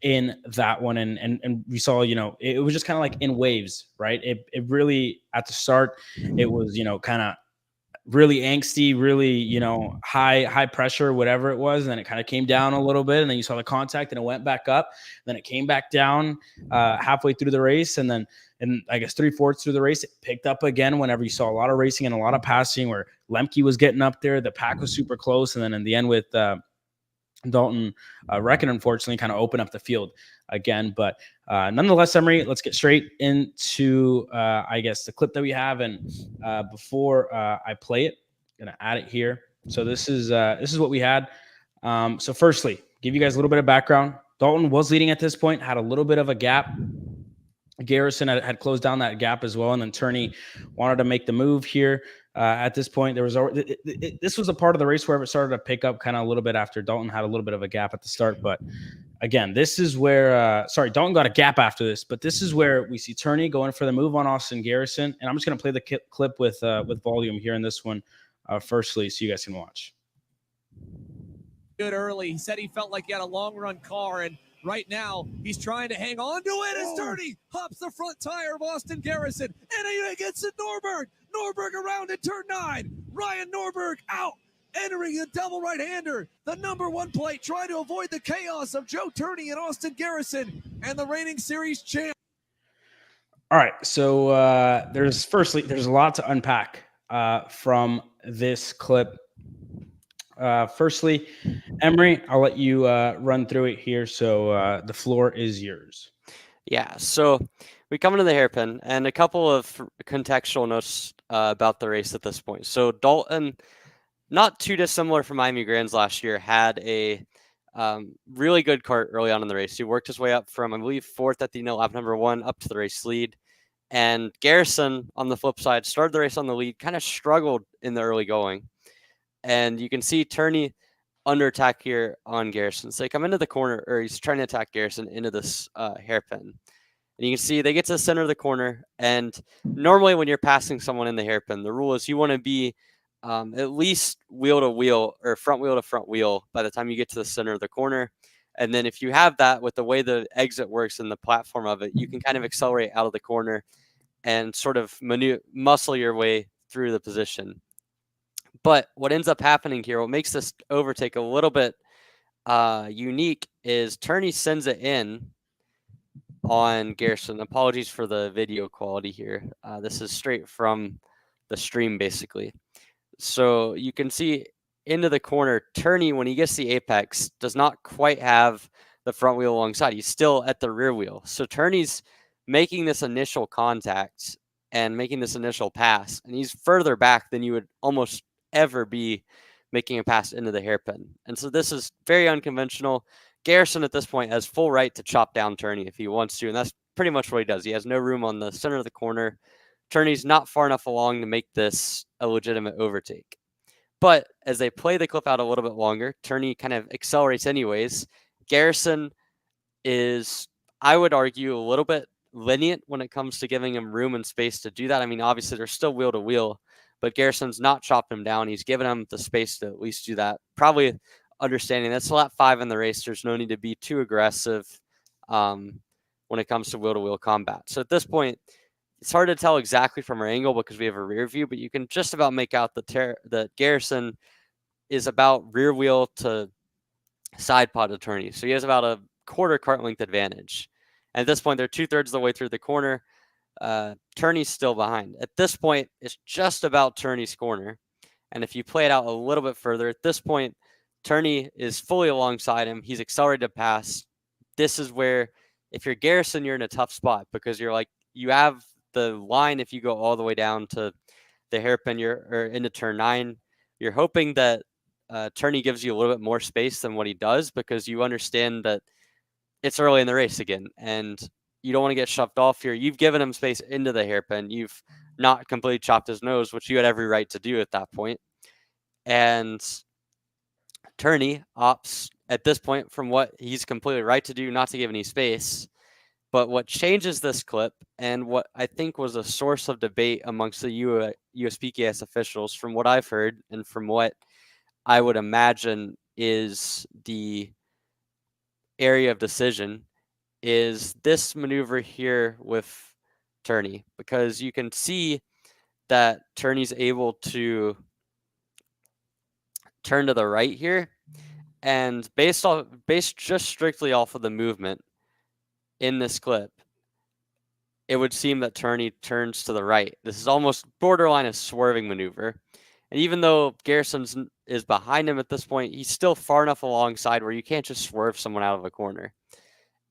in that one. And we saw, it was just kind of like in waves, right? It really, at the start, it was, kind of really angsty, really, high pressure, whatever it was. And then it kind of came down a little bit, and then you saw the contact and it went back up. Then it came back down halfway through the race. And then, I guess 3/4 through the race, it picked up again whenever you saw a lot of racing and a lot of passing, where Lemke was getting up there. The pack was super close. And then in the end with Dalton Reckon, unfortunately, kind of open up the field again. But nonetheless, Emory, let's get straight into, I guess, the clip that we have. And before I play it, I'm going to add it here. So this is what we had. So firstly, give you guys a little bit of background. Dalton was leading at this point, had a little bit of a gap. Garrison had closed down that gap as well, and then Turney wanted to make the move here. At this point, there was this was a part of the race where it started to pick up kind of a little bit after Dalton had a little bit of a gap at the start. But again, this is where Dalton got a gap after this, but this is where we see Turney going for the move on Austin Garrison, and I'm just going to play the clip with volume here in this one firstly, so you guys can watch. Good early. He said he felt like he had a long run car, and right now he's trying to hang on to it as Turney hops the front tire of Austin Garrison, and he gets it. Norberg around in turn 9. Ryan Norberg out, entering a double right-hander. The number 1 plate trying to avoid the chaos of Joe Turney and Austin Garrison and the reigning series champ. All right, so there's a lot to unpack from this clip. Firstly, Emory, I'll let you run through it here. So the floor is yours. Yeah, so we come into the hairpin, and a couple of contextual notes about the race at this point. So Dalton, not too dissimilar from Miami Grands last year, had a really good kart early on in the race. He worked his way up from, I believe, 4th at the lap number 1 up to the race lead. And Garrison, on the flip side, started the race on the lead, kind of struggled in the early going. And you can see Turney under attack here on Garrison. So they come into the corner, or he's trying to attack Garrison into this hairpin. And you can see they get to the center of the corner. And normally when you're passing someone in the hairpin, the rule is you want to be at least wheel to wheel or front wheel to front wheel by the time you get to the center of the corner. And then if you have that, with the way the exit works and the platform of it, you can kind of accelerate out of the corner and sort of muscle your way through the position. But what ends up happening here, what makes this overtake a little bit unique, is Turney sends it in on Garrison. Apologies for the video quality here. This is straight from the stream, basically. So you can see into the corner, Turney, when he gets the apex, does not quite have the front wheel alongside. He's still at the rear wheel. So Turney's making this initial contact and making this initial pass, and he's further back than you would almost ever be making a pass into the hairpin. And so this is very unconventional. Garrison at this point has full right to chop down Turney if he wants to, and that's pretty much what he does. He has no room on the center of the corner. Turney's not far enough along to make this a legitimate overtake. But as they play the clip out a little bit longer, Turney kind of accelerates anyways. Garrison is, I would argue, a little bit lenient when it comes to giving him room and space to do that. I mean, obviously, they're still wheel to wheel, but Garrison's not chopped him down. He's given him the space to at least do that. Probably understanding that's lap 5 in the race. There's no need to be too aggressive when it comes to wheel-to-wheel combat. So at this point, it's hard to tell exactly from our angle because we have a rear view, but you can just about make out that Garrison is about rear wheel to side pod to Turney. So he has about a quarter kart length advantage. And at this point, they're 2/3 of the way through the corner. Turney's still behind. At this point, it's just about Turney's corner. And if you play it out a little bit further, at this point, Turney is fully alongside him. He's accelerated to pass. This is where, if you're Garrison, you're in a tough spot because you're like, you have the line if you go all the way down to the hairpin or into turn 9. You're hoping that Turney gives you a little bit more space than what he does because you understand that it's early in the race again and you don't want to get shoved off here. You've given him space into the hairpin. You've not completely chopped his nose, which you had every right to do at that point. And Turney opts at this point, from what he's completely right to do, not to give any space. But what changes this clip, and what I think was a source of debate amongst the USPKS officials, from what I've heard and from what I would imagine is the area of decision, is this maneuver here with Turney, because you can see that Turney's able to turn to the right here, and based just strictly off of the movement in this clip, it would seem that Turney turns to the right. This is almost borderline a swerving maneuver, And even though Garrison is behind him at this point, he's still far enough alongside where you can't just swerve someone out of a corner.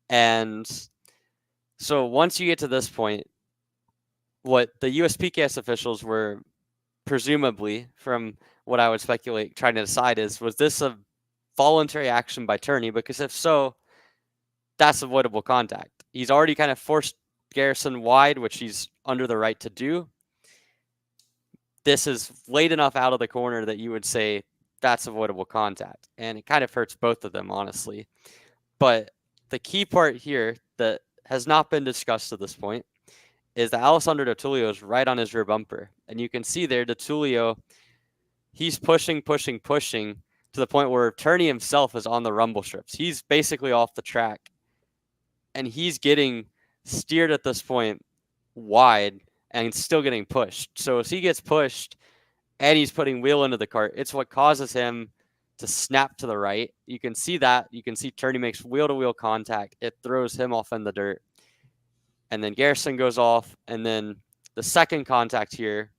And so once you get to this point, what the USPKS officials were presumably, from what I would speculate, trying to decide was this a voluntary action by Turney? Because if so, that's avoidable contact. He's already kind of forced Garrison wide, which he's under the right to do. This is late enough out of the corner that you would say that's avoidable contact. And it kind of hurts both of them, honestly. But the key part here that has not been discussed to this point is that Alessandro De Tullio is right on his rear bumper. And you can see there, De Tullio, he's pushing to the point where Turney himself is on the rumble strips. He's basically off the track. And he's getting steered at this point wide and still getting pushed. So as he gets pushed and he's putting wheel into the cart, it's what causes him to snap to the right. You can see that. You can see Turney makes wheel-to-wheel contact. It throws him off in the dirt. And then Garrison goes off. And then the second contact here,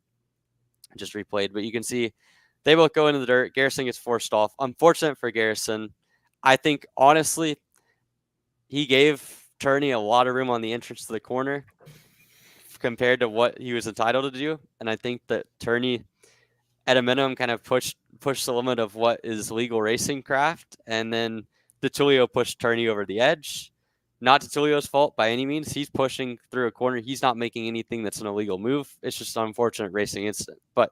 just replayed, but you can see they both go into the dirt. Garrison gets forced off. Unfortunate for Garrison. I think, honestly, he gave Turney a lot of room on the entrance to the corner compared to what he was entitled to do. And I think that Turney, at a minimum, kind of pushed the limit of what is legal racing craft. And then De Tullio pushed Turney over the edge. Not De Tullio's fault by any means. He's pushing through a corner. He's not making anything that's an illegal move. It's just an unfortunate racing incident. But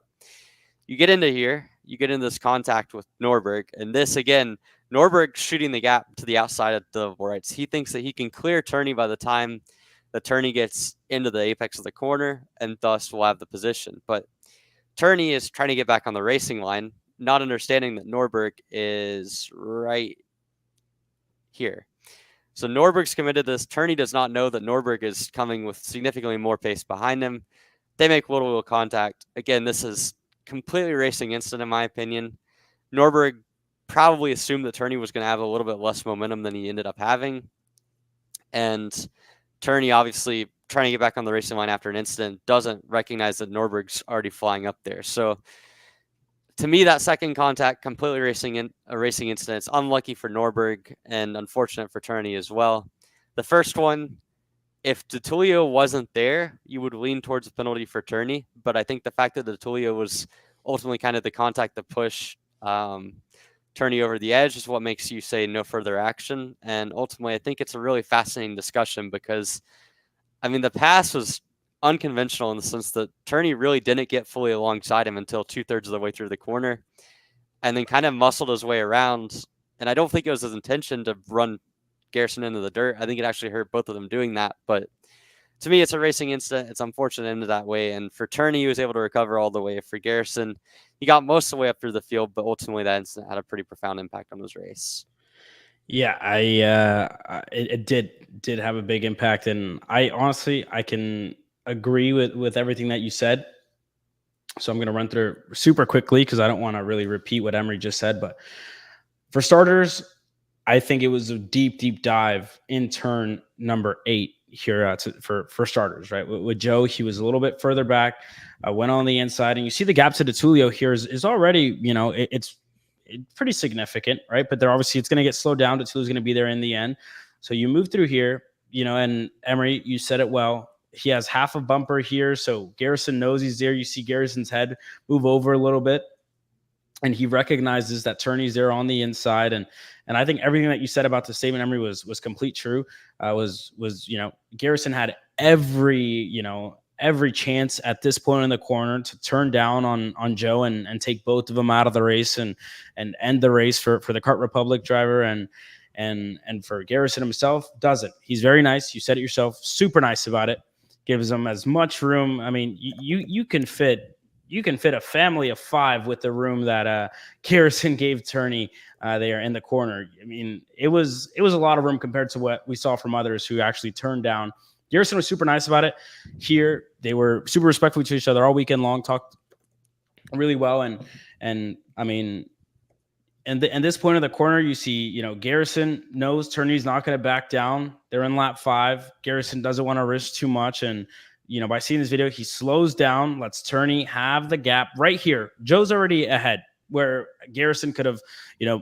you get into here, you get into this contact with Norberg. And this, again, Norberg shooting the gap to the outside of the rights. He thinks that he can clear Turney by the time the Turney gets into the apex of the corner, and thus will have the position. But Turney is trying to get back on the racing line, not understanding that Norberg is right here. So Norberg's committed this. Turney does not know that Norberg is coming with significantly more pace behind him. They make wheel-to-wheel contact. Again, this is completely racing incident, in my opinion. Norberg probably assumed that Turney was going to have a little bit less momentum than he ended up having. And Turney, obviously trying to get back on the racing line after an incident, doesn't recognize that Norberg's already flying up there. So to me, that second contact, completely a racing incident. It's unlucky for Norberg and unfortunate for Turney as well. The first one, if De Tullio wasn't there, you would lean towards a penalty for Turney. But I think the fact that De Tullio was ultimately kind of the contact that pushed Turney over the edge is what makes you say no further action. And ultimately, I think it's a really fascinating discussion because, I mean, the pass was unconventional in the sense that Turney really didn't get fully alongside him until 2/3 of the way through the corner and then kind of muscled his way around. And I don't think it was his intention to run Garrison into the dirt. I think it actually hurt both of them doing that. But to me, it's a racing incident. It's unfortunate into that way. And for Turney, he was able to recover all the way. For Garrison, he got most of the way up through the field, but ultimately that incident had a pretty profound impact on his race. Yeah, it did have a big impact, and I honestly can agree with everything that you said. So I'm going to run through super quickly because I don't want to really repeat what Emory just said. But for starters, I think it was a deep dive in turn number 8 here for starters, right? With Joe, he was a little bit further back, went on the inside, and you see the gap to De Tullio here is already, it's pretty significant, right? But obviously it's going to get slowed down. De Tullio's going to be there in the end. So you move through here, and Emory, you said it well. He has half a bumper here, so Garrison knows he's there. You see Garrison's head move over a little bit, and he recognizes that Turney's there on the inside. And I think everything that you said about the statement, Emory, was complete true. Garrison had every chance at this point in the corner to turn down on Joe and take both of them out of the race and end the race for the Kart Republic driver and for Garrison himself. Doesn't. He's very nice. You said it yourself. Super nice about it. Gives them as much room. I mean, you can fit a family of 5 with the room that Garrison gave Turney there in the corner. I mean, it was a lot of room compared to what we saw from others who actually turned down. Garrison was super nice about it. Here, they were super respectful to each other all weekend long, talked really well. And I mean, and this point of the corner, you see, Garrison knows Turney's not going to back down. They're in lap 5. Garrison doesn't want to risk too much. And by seeing this video, he slows down, lets Turney have the gap right here. Joe's already ahead, where Garrison could have,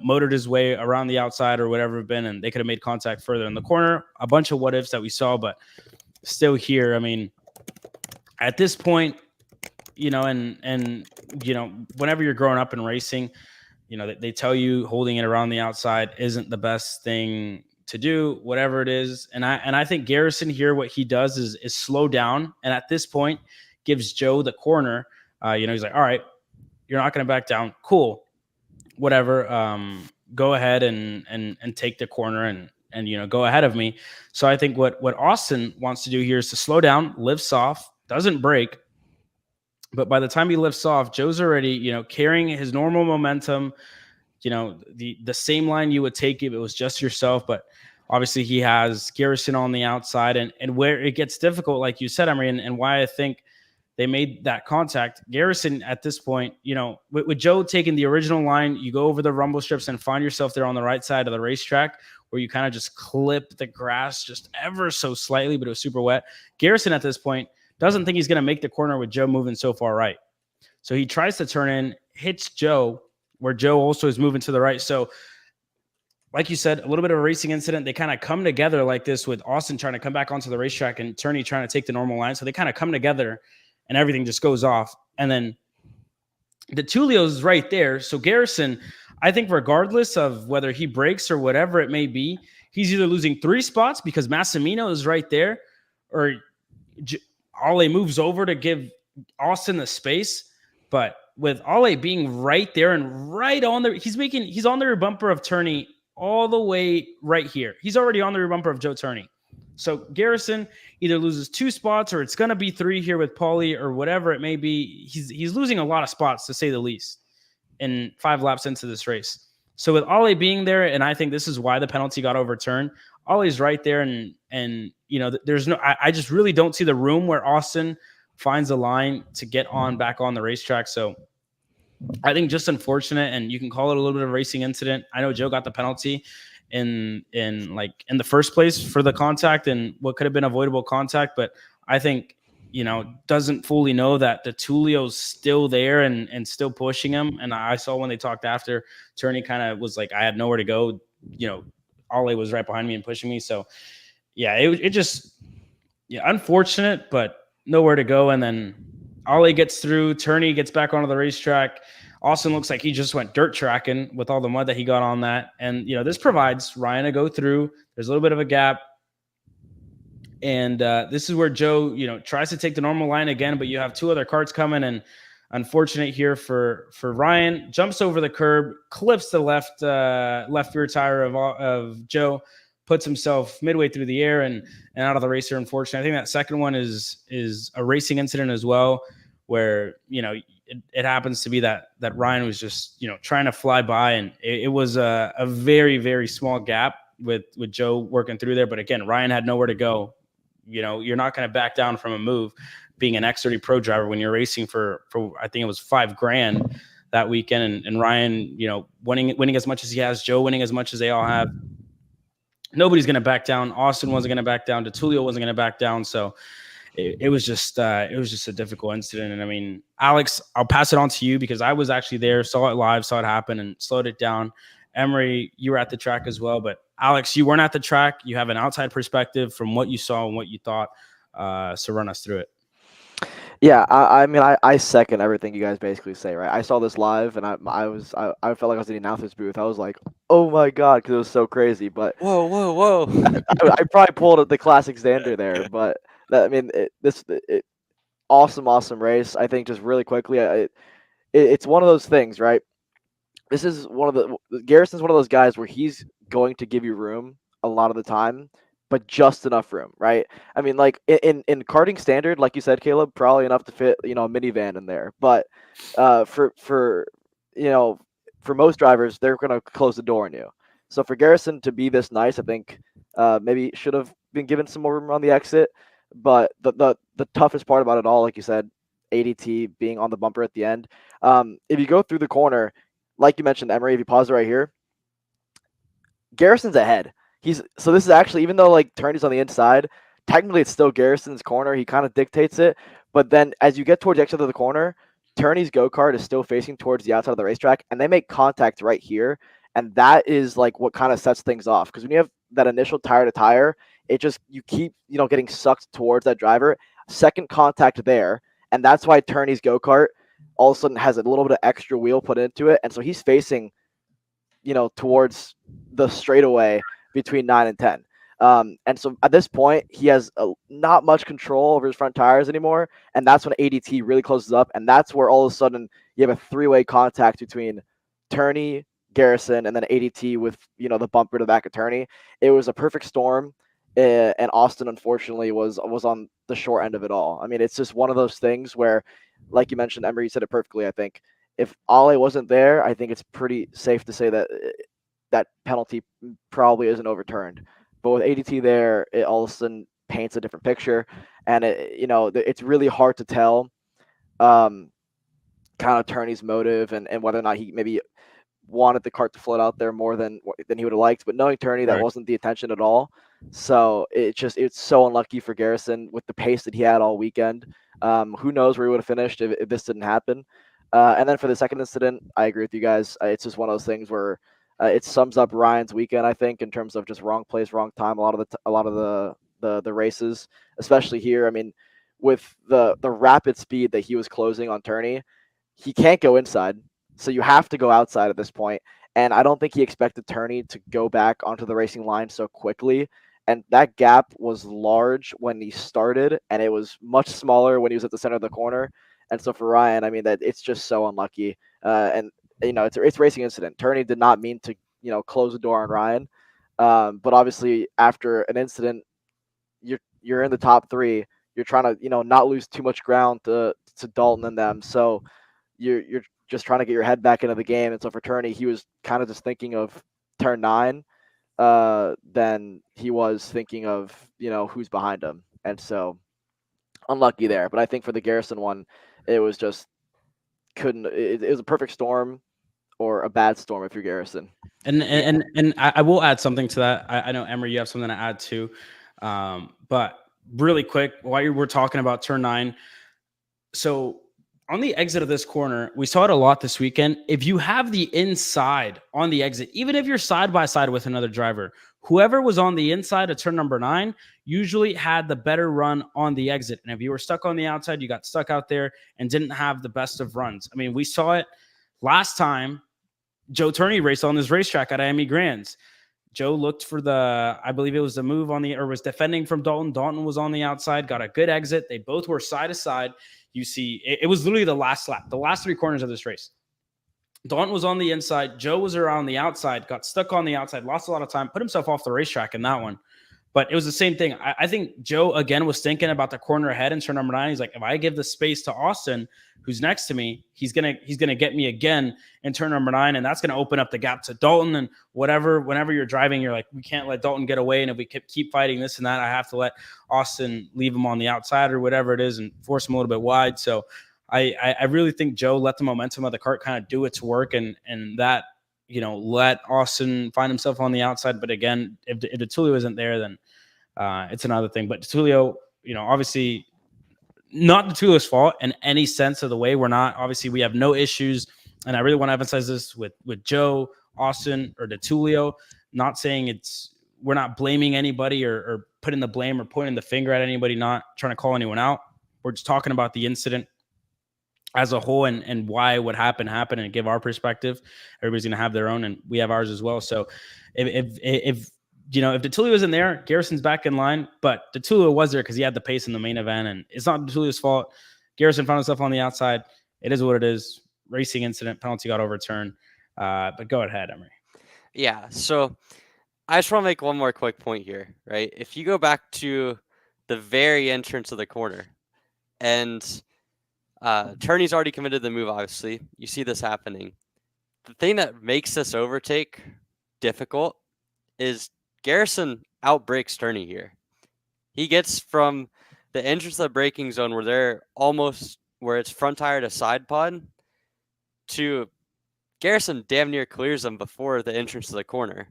motored his way around the outside or whatever it been, and they could have made contact further in the corner. A bunch of what ifs that we saw, but still here. I mean, at this point, and whenever you're growing up in racing, they tell you holding it around the outside isn't the best thing to do, whatever it is. And I think Garrison here, what he does is slow down. And at this point gives Joe the corner. He's like, all right, you're not going to back down. Cool. Whatever. Go ahead and take the corner and go ahead of me. So I think what Austin wants to do here is to slow down, lifts off, doesn't break. But by the time he lifts off, Joe's already, carrying his normal momentum, the same line you would take if it was just yourself. But obviously he has Garrison on the outside, and where it gets difficult, like you said, Emory, and why I think they made that contact. Garrison at this point, with Joe taking the original line, you go over the rumble strips and find yourself there on the right side of the racetrack where you kind of just clip the grass just ever so slightly, but it was super wet. Garrison at this point doesn't think he's going to make the corner with Joe moving so far right. So he tries to turn in, hits Joe, where Joe also is moving to the right. So like you said, a little bit of a racing incident. They kind of come together like this with Austin trying to come back onto the racetrack and Turney trying to take the normal line. So they kind of come together and everything just goes off. And then the Tulio's right there. So Garrison, I think regardless of whether he breaks or whatever it may be, he's either losing 3 spots because Massimino is right there, or Ale moves over to give Austin the space. But with Ale being right there and right on the, he's on the rear bumper of Turney all the way right here. He's already on the rear bumper of Joe Turney. So Garrison either loses 2 spots or it's going to be 3 here with Paulie or whatever it may be. He's losing a lot of spots, to say the least, in 5 laps into this race. So with Ale being there, and I think this is why the penalty got overturned, Ollie's right there, and there's no. I just really don't see the room where Austin finds a line to get back on the racetrack. So I think just unfortunate, and you can call it a little bit of a racing incident. I know Joe got the penalty in the first place for the contact and what could have been avoidable contact, but I think doesn't fully know that the Tulio's still there and still pushing him. And I saw when they talked after, Turney kind of was like, I had nowhere to go. Ale was right behind me and pushing me. So yeah, it just unfortunate, but nowhere to go. And then Ale gets through, Turney gets back onto the racetrack. Austin looks like he just went dirt tracking with all the mud that he got on that. And, this provides Ryan to go through. There's a little bit of a gap. And this is where Joe, tries to take the normal line again, but you have 2 other karts coming, and unfortunate here for Ryan, jumps over the curb, clips the left rear tire of Joe, puts himself midway through the air and out of the racer. Unfortunately, I think that second one is a racing incident as well, where it happens to be that Ryan was just trying to fly by, and it was a very, very small gap with Joe working through there. But again, Ryan had nowhere to go. You're not going to back down from a move, being an X30 Pro driver when you're racing for I think it was $5,000 that weekend, and Ryan, winning as much as he has, Joe winning as much as they all have. Nobody's going to back down. Austin wasn't going to back down. DeTulio wasn't going to back down. So it was just a difficult incident. And I mean, Alex, I'll pass it on to you because I was actually there, saw it live, saw it happen, and slowed it down. Emory, you were at the track as well, but Alex, you weren't at the track. You have an outside perspective from what you saw and what you thought. So run us through it. Yeah, I mean, I second everything you guys basically say, right? I saw this live, and I felt like I was in the announcer's booth. I was like, oh my God, because it was so crazy. But whoa. I probably pulled up the classic Xander there, but awesome race. I think just really quickly, it's one of those things, right? This is Garrison's one of those guys where he's going to give you room a lot of the time, but just enough room, right? I mean, like in karting standard, like you said, Kaleb, probably enough to fit, a minivan in there. But for most drivers, they're going to close the door on you. So for Garrison to be this nice, I think maybe should have been given some more room on the exit. But the toughest part about it all, like you said, ADT being on the bumper at the end. If you go through the corner, like you mentioned, Emory, if you pause it right here, Garrison's ahead. So this is actually, even though like Turney's on the inside, technically it's still Garrison's corner. He kind of dictates it. But then as you get towards the exit of the corner, Turney's go-kart is still facing towards the outside of the racetrack, and they make contact right here. And that is like what kind of sets things off. Because when you have that initial tire to tire, it just, you keep, getting sucked towards that driver. Second contact there. And that's why Turney's go-kart all of a sudden has a little bit of extra wheel put into it. And so he's facing, towards the straightaway between 9 and 10. And so at this point, he has not much control over his front tires anymore. And that's when ADT really closes up. And that's where all of a sudden you have a three-way contact between Turney, Garrison, and then ADT with, the bumper to the back of Turney. It was a perfect storm. And Austin, unfortunately, was on the short end of it all. I mean, it's just one of those things where, like you mentioned, Emory, you said it perfectly, I think. If Ale wasn't there, I think it's pretty safe to say that that penalty probably isn't overturned. But with ADT there, it all of a sudden paints a different picture. And, it's really hard to tell kind of Turney's motive and whether or not he maybe wanted the kart to float out there more than he would have liked. But knowing Turney, that wasn't the intention at all. So it's so unlucky for Garrison with the pace that he had all weekend. Who knows where he would have finished if this didn't happen. And then for the second incident, I agree with you guys. It's just one of those things where it sums up Ryan's weekend, I think, in terms of just wrong place, wrong time. A lot of the races, especially here. I mean, with the rapid speed that he was closing on Turney, he can't go inside. So you have to go outside at this point. And I don't think he expected Turney to go back onto the racing line so quickly. And that gap was large when he started, and it was much smaller when he was at the center of the corner. And so for Ryan, I mean, that it's just so unlucky. And it's a racing incident. Turney did not mean to, close the door on Ryan. But obviously, after an incident, you're in the top three. You're trying to, not lose too much ground to Dalton and them. So you're just trying to get your head back into the game. And so for Turney, he was kind of just thinking of turn 9 than he was thinking of, who's behind him. And so unlucky there. But I think for the Garrison one, it was just it was a perfect storm or a bad storm if you're Garrison. And I will add something to that. I know, Emory, you have something to add too. But really quick, while we're talking about turn 9, so on the exit of this corner, we saw it a lot this weekend. If you have the inside on the exit, even if you're side by side with another driver, whoever was on the inside of turn number 9 usually had the better run on the exit. And if you were stuck on the outside, you got stuck out there and didn't have the best of runs. I mean, we saw it last time Joe Turney raced on this racetrack at Miami Grands. Joe looked for I believe it was the move was defending from Dalton. Dalton was on the outside, got a good exit. They both were side to side. You see, it was literally the last lap, the last 3 corners of this race. Dalton was on the inside. Joe was around the outside, got stuck on the outside, lost a lot of time, put himself off the racetrack in that one. But it was the same thing. I think Joe, again, was thinking about the corner ahead in turn number 9. He's like, if I give the space to Austin, who's next to me, he's gonna get me again in turn number 9, and that's gonna open up the gap to Dalton. And whenever you're driving, you're like, we can't let Dalton get away, and if we keep fighting this and that, I have to let Austin leave him on the outside or whatever it is and force him a little bit wide. So I really think Joe let the momentum of the kart kind of do its work, and that, let Austin find himself on the outside. But again, if DeTulio isn't there, then it's another thing. But DeTulio, obviously not DeTulio's fault in any sense of the way. Obviously we have no issues. And I really want to emphasize this with Joe, Austin, or DeTulio. Not saying we're not blaming anybody or putting the blame or pointing the finger at anybody, not trying to call anyone out. We're just talking about the incident as a whole and why what happened and give our perspective. Everybody's going to have their own, and we have ours as well. So if DeTulio isn't there, Garrison's back in line, but DeTulio was there because he had the pace in the main event, and it's not DeTulio's fault. Garrison found himself on the outside. It is what it is. Racing incident, penalty got overturned. But go ahead, Emory. Yeah, so I just want to make one more quick point here, right? If you go back to the very entrance of the corner, and Turney's already committed the move, obviously. You see this happening. The thing that makes this overtake difficult is Garrison outbrakes Turney here. He gets from the entrance of the braking zone where it's front tire to side pod to Garrison damn near clears him before the entrance of the corner.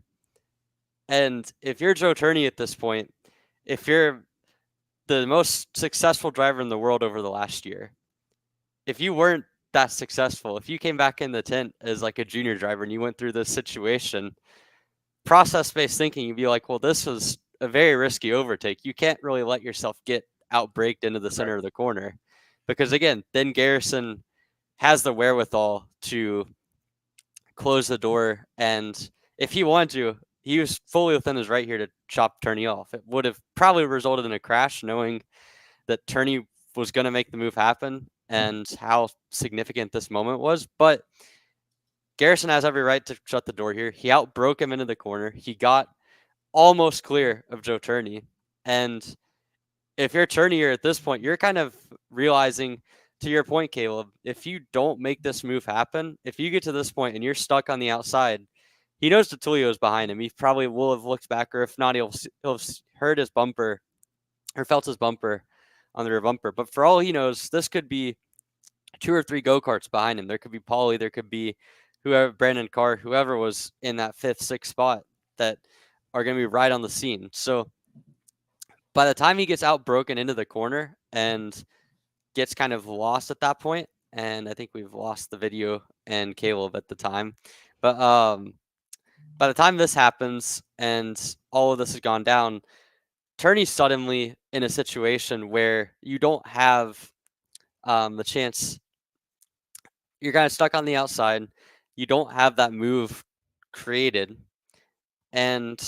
And if you're Joe Turney at this point, if you're the most successful driver in the world over the last year. If you weren't that successful, if you came back in the tent as like a junior driver and you went through this situation, process-based thinking, you'd be like, well, this was a very risky overtake. You can't really let yourself get outbraked into the center of the corner, because again, then Garrison has the wherewithal to close the door, and if he wanted to, he was fully within his right here to chop Turney off. It would have probably resulted in a crash, knowing that Turney was going to make the move happen and how significant this moment was. But Garrison has every right to shut the door here. He outbroke him into the corner. He got almost clear of Joe Turney. And if you're Turney here at this point, you're kind of realizing, to your point, Kaleb, if you don't make this move happen, if you get to this point and you're stuck on the outside, he knows Tulio is behind him. He probably will have looked back, or if not, he'll have heard his bumper or felt his bumper on the rear bumper. But for all he knows, this could be 2 or 3 go-karts behind him. There could be Paulie, there could be whoever, Brandon Carr, whoever was in that 5th, 6th spot that are going to be right on the scene. So by the time he gets outbroken into the corner and gets kind of lost at that point, and I think we've lost the video and Kaleb at the time, but by the time this happens and all of this has gone down, Turney's suddenly in a situation where you don't have the chance. You're kind of stuck on the outside. You don't have that move created. And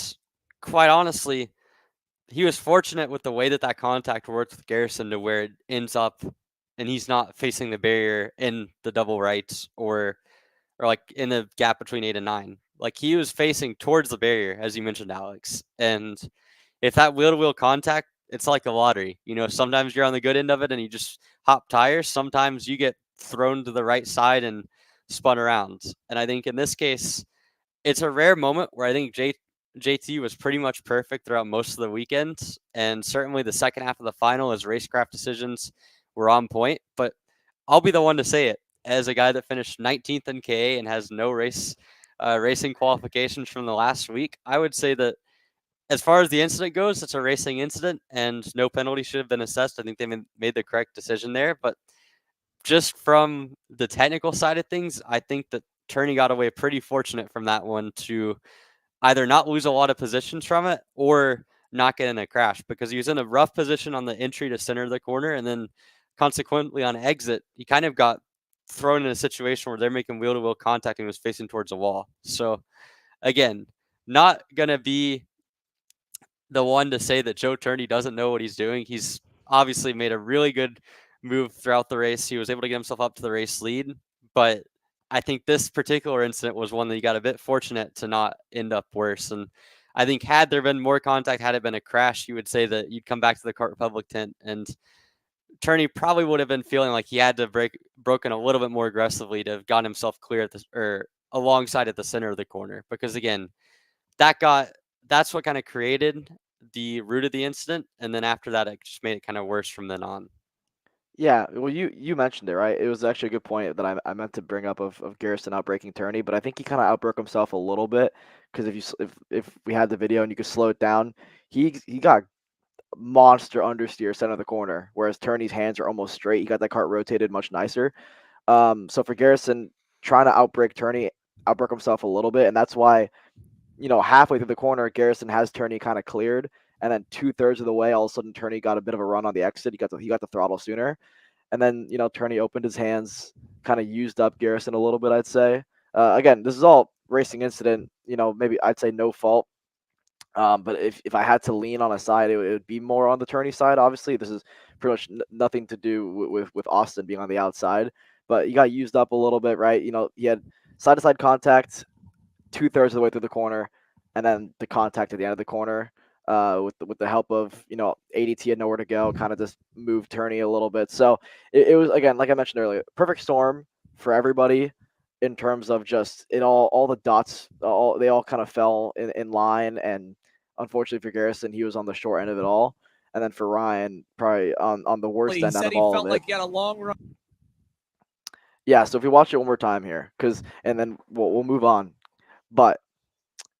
quite honestly, he was fortunate with the way that contact worked with Garrison to where it ends up and he's not facing the barrier in the double rights or like in the gap between 8 and 9. Like, he was facing towards the barrier, as you mentioned, Alex. And if that wheel-to-wheel contact, it's like a lottery. You know, sometimes you're on the good end of it and you just hop tires. Sometimes you get thrown to the right side and spun around. And I think in this case, it's a rare moment where I think JT was pretty much perfect throughout most of the weekend. And certainly the second half of the final, his racecraft decisions were on point. But I'll be the one to say it. As a guy that finished 19th in KA and has no racing qualifications from the last week, I would say that as far as the incident goes, it's a racing incident and no penalty should have been assessed. I think they made the correct decision there. But just from the technical side of things, I think that Turney got away pretty fortunate from that one to either not lose a lot of positions from it or not get in a crash, because he was in a rough position on the entry to center of the corner, and then consequently on exit, he kind of got thrown in a situation where they're making wheel-to-wheel contact and he was facing towards a wall. So again, not going to be the one to say that Joe Turney doesn't know what he's doing. He's obviously made a really good move throughout the race. He was able to get himself up to the race lead, but I think this particular incident was one that he got a bit fortunate to not end up worse. And I think had there been more contact, had it been a crash, you would say that you'd come back to the Kart Republic tent and Turney probably would have been feeling like he had to broken a little bit more aggressively to have gotten himself clear at this or alongside at the center of the corner. Because again, that's what kind of created the root of the incident. And then after that, it just made it kind of worse from then on. Yeah, well, you mentioned it, right? It was actually a good point that I meant to bring up of Garrison outbreaking Turney, but I think he kind of outbroke himself a little bit, because if we had the video and you could slow it down, he got monster understeer center of the corner, whereas Turney's hands are almost straight. He got that cart rotated much nicer. So for Garrison, trying to outbreak Turney, outbreak himself a little bit, and that's why, halfway through the corner, Garrison has Turney kind of cleared, and then 2/3 of the way, all of a sudden Turney got a bit of a run on the exit. He got the throttle sooner, and then Turney opened his hands, kind of used up Garrison a little bit, I'd say. Again, this is all racing incident. Maybe I'd say no fault. But if I had to lean on a side, it would be more on the Turney side. Obviously, this is pretty much nothing to do with Austin being on the outside, but he got used up a little bit, right? He had side-to-side contact 2/3 of the way through the corner, and then the contact at the end of the corner. With the help of ADT had nowhere to go, kind of just moved Turney a little bit. So it was, again, like I mentioned earlier, perfect storm for everybody in terms of just all the dots, they all kind of fell in line, and unfortunately for Garrison, he was on the short end of it all, and then for Ryan, probably on the worst end out of all of it. He felt like he had a long run. Yeah, so if we watch it one more time here, and then we'll move on, but